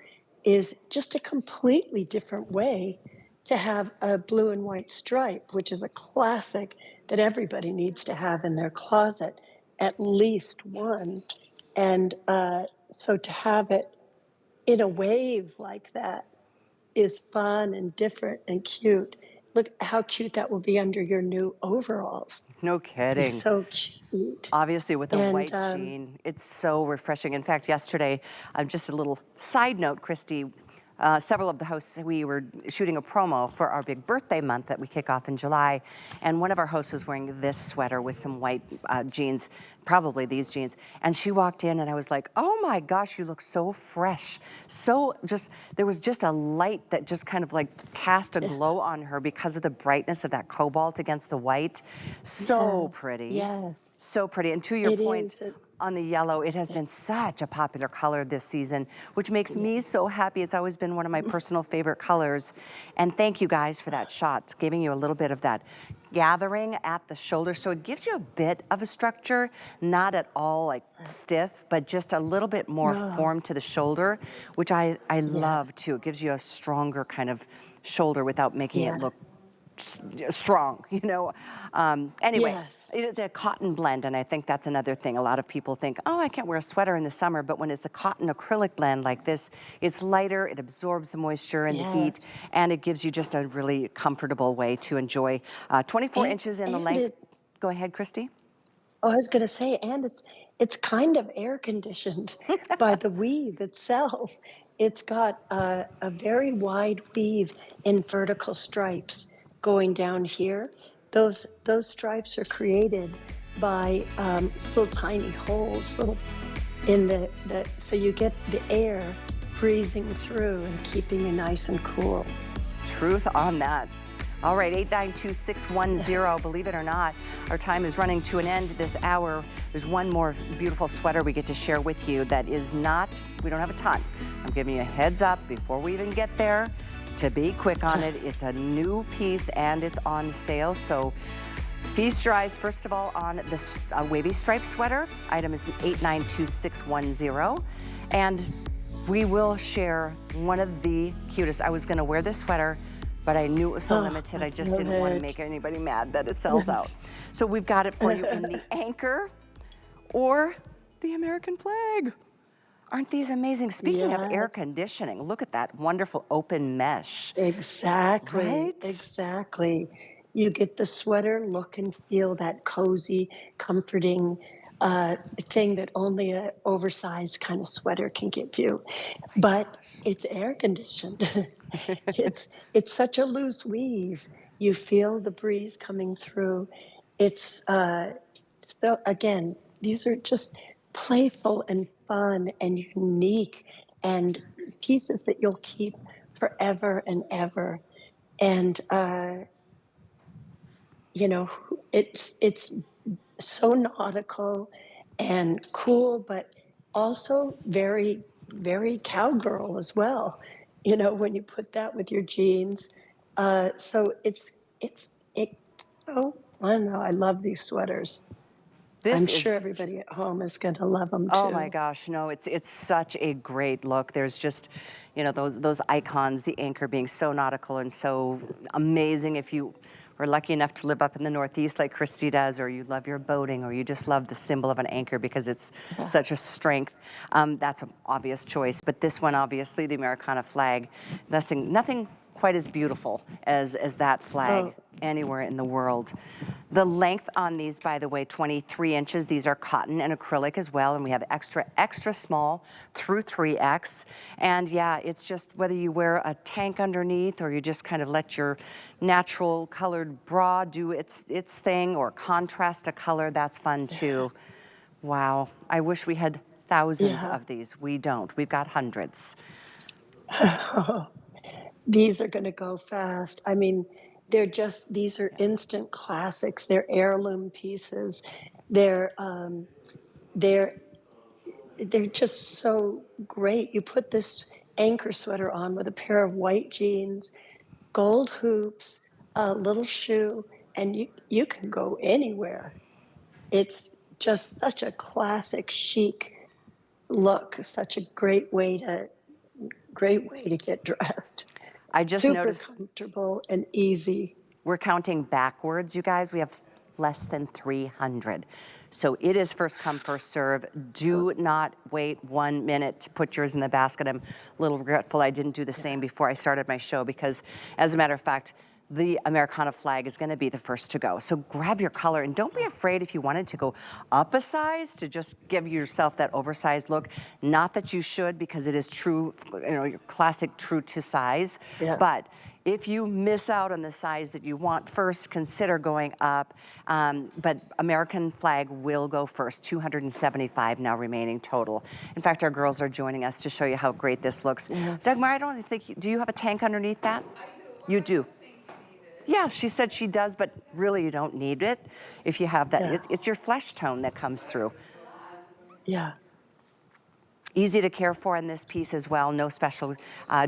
S4: is just a completely different way to have a blue and white stripe, which is a classic that everybody needs to have in their closet, at least one. And so to have it in a wave like that is fun and different and cute. Look how cute that will be under your new overalls.
S3: No kidding.
S4: It's so cute.
S3: Obviously, with a
S4: And
S3: white jean, it's so refreshing. In fact, yesterday, just a little side note, Christy, several of the hosts, we were shooting a promo for our big birthday month that we kick off in July, and one of our hosts was wearing this sweater with some white jeans, probably these jeans, and she walked in and I was like, oh my gosh, you look so fresh. So just, there was just a light that just kind of like cast a glow on her because of the brightness of that cobalt against the white. So pretty.
S4: Yes.
S3: So pretty. And to your point,
S4: is.
S3: on the yellow, it has been such a popular color this season, which makes me so happy. It's always been one of my personal favorite colors. And thank you guys for that shot. It's giving you a little bit of that gathering at the shoulder. So it gives you a bit of a structure, not at all like stiff, but just a little bit more form to the shoulder, which I love too. It gives you a stronger kind of shoulder without making it look strong, you know. Anyway, it is a cotton blend, and I think that's another thing. A lot of people think, oh, I can't wear a sweater in the summer, but when it's a cotton acrylic blend like this, it's lighter, it absorbs the moisture and the heat, and it gives you just a really comfortable way to enjoy 24 inches in the length. Go ahead, Christy.
S4: Oh, I was going to say, and it's kind of air conditioned by the weave itself. It's got a very wide weave in vertical stripes going down here. Those stripes are created by little tiny holes, little in the so you get the air breezing through and keeping you nice and cool.
S3: Truth on that. All right, 892-610, believe it or not, our time is running to an end this hour. There's one more beautiful sweater we get to share with you that is not, we don't have a ton. I'm giving you a heads up before we even get there to be quick on it. It's a new piece and it's on sale, so feast your eyes first of all on this wavy striped sweater. Item is 892-610, and we will share one of the cutest. I was gonna wear this sweater, but I knew it was so limited, I just didn't want to make anybody mad that it sells out. So we've got it for you in the anchor or the American flag. Aren't these amazing? Speaking of air conditioning, look at that wonderful open mesh.
S4: Exactly,
S3: Right?
S4: exactly. You get the sweater look and feel, that cozy, comforting thing that only an oversized kind of sweater can give you. But it's air conditioned. It's such a loose weave. You feel the breeze coming through. It's so again, these are just playful and fun and unique and pieces that you'll keep forever and ever. And you know, it's so nautical and cool, but also very, very cowgirl as well. You know, when you put that with your jeans. So oh, I don't know, I love these sweaters. I'm sure everybody at home is going to love them too.
S3: Oh my gosh, no, it's such a great look. There's just, you know, those icons, the anchor being so nautical and so amazing. If you are lucky enough to live up in the Northeast like Christie does, or you love your boating, or you just love the symbol of an anchor because it's such a strength, that's an obvious choice. But this one, obviously, the Americana flag, nothing quite as beautiful as that flag anywhere in the world. The length on these, by the way, 23 inches. These are cotton and acrylic as well, and we have extra small through 3X. And yeah, it's just whether you wear a tank underneath or you just kind of let your natural colored bra do its thing, or contrast a color, that's fun too. Wow, I wish we had thousands of these. We don't, we've got hundreds.
S4: These are going to go fast. I mean, these are instant classics. They're heirloom pieces. They're just so great. You put this anchor sweater on with a pair of white jeans, gold hoops, a little shoe, and you can go anywhere. It's just such a classic chic look, such a great way to get dressed.
S3: I just
S4: Super
S3: noticed
S4: comfortable and easy.
S3: we're counting backwards, you guys. We have less than 300. So it is first come, first serve. Do not wait 1 minute to put yours in the basket. I'm a little regretful I didn't do the same before I started my show, because as a matter of fact, the Americana flag is going to be the first to go. So grab your color, and don't be afraid if you wanted to go up a size to just give yourself that oversized look. Not that you should, because it is true, your classic true to size.
S4: Yeah.
S3: But if you miss out on the size that you want first, consider going up. But American flag will go first. 275 now remaining total. In fact, our girls are joining us to show you how great this looks. Dagmar, I don't think, do you have a tank underneath that? I do. You do. Yeah, she said she does, but really you don't need it if you have that.
S4: Yeah.
S3: It's your flesh tone that comes through.
S4: Yeah.
S3: Easy to care for in this piece as well. No special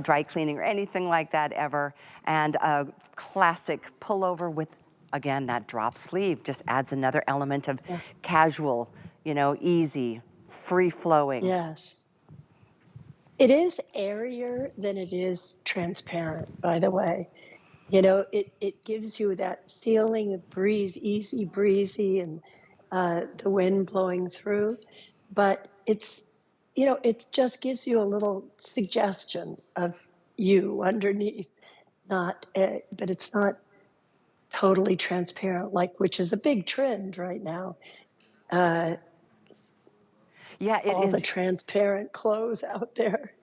S3: dry cleaning or anything like that ever. And a classic pullover with, again, that drop sleeve just adds another element of casual, easy, free-flowing.
S4: Yes. It is airier than it is transparent, by the way. It gives you that feeling of breeze, easy breezy, and the wind blowing through. But it just gives you a little suggestion of you underneath. But it's not totally transparent, which is a big trend right now.
S3: Yeah, it
S4: all
S3: is.
S4: The transparent clothes out there.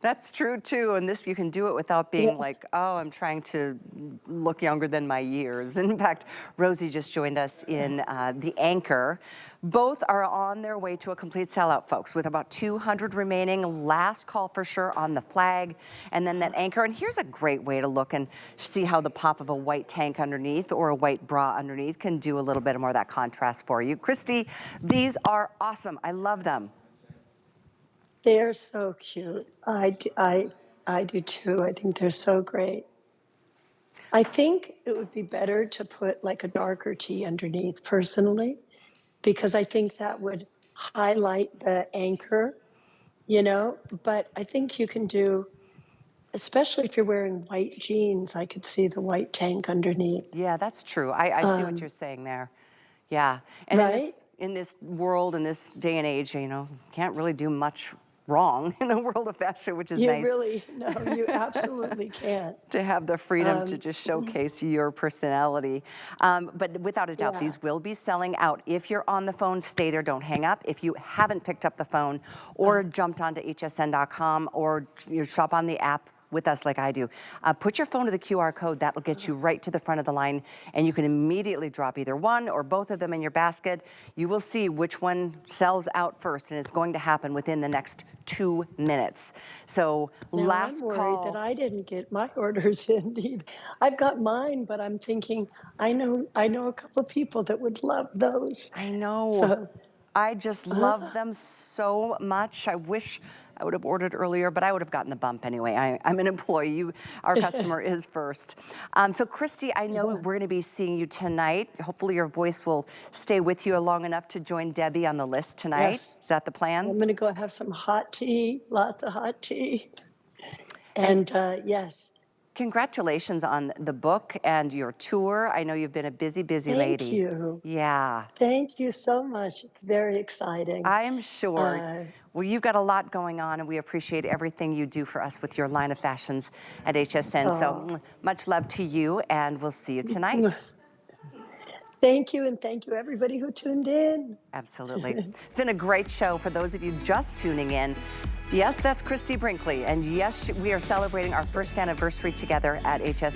S3: That's true too, and this you can do it without being like, oh, I'm trying to look younger than my years. In fact, Rosie just joined us in the anchor. Both are on their way to a complete sellout, folks, with about 200 remaining. Last call for sure on the flag, and then that anchor. And here's a great way to look and see how the pop of a white tank underneath or a white bra underneath can do a little bit more of that contrast for you. Christie, these are awesome. I love them.
S4: They're so cute. I do too. I think they're so great. I think it would be better to put like a darker tee underneath personally, because I think that would highlight the anchor, but I think you can do, especially if you're wearing white jeans, I could see the white tank underneath.
S3: Yeah, that's true. I see what you're saying there. Yeah. And
S4: right?
S3: in this world, in this day and age, can't really do much wrong in the world of fashion, which is nice.
S4: You absolutely can't.
S3: To have the freedom to just showcase your personality. But without a doubt, these will be selling out. If you're on the phone, stay there, don't hang up. If you haven't picked up the phone or jumped onto hsn.com or you shop on the app with us like I do, put your phone to the QR code. That'll get you right to the front of the line, and you can immediately drop either one or both of them in your basket. You will see which one sells out first, and it's going to happen within the next 2 minutes. So
S4: now
S3: last
S4: I'm worried
S3: call.
S4: that I didn't get my orders in either. I've got mine, but I'm thinking I know a couple people that would love those.
S3: I know.
S4: So,
S3: I just love them so much. I wish I would have ordered earlier, but I would have gotten the bump anyway. I'm an employee. Our customer is first. So Christie, I know we're going to be seeing you tonight. Hopefully your voice will stay with you long enough to join Debbie on the list tonight.
S4: Yes.
S3: Is that the plan?
S4: I'm going to go have some hot tea, lots of hot tea. And yes.
S3: congratulations on the book and your tour. I know you've been a busy, busy lady.
S4: Thank you.
S3: Yeah.
S4: Thank you so much. It's very exciting.
S3: I'm sure. Well, you've got a lot going on, and we appreciate everything you do for us with your line of fashions at HSN. So much love to you, and we'll see you tonight.
S4: Thank you, and thank you everybody who tuned in.
S3: Absolutely. It's been a great show. For those of you just tuning in, yes, that's Christie Brinkley, and yes, we are celebrating our first anniversary together at HSN.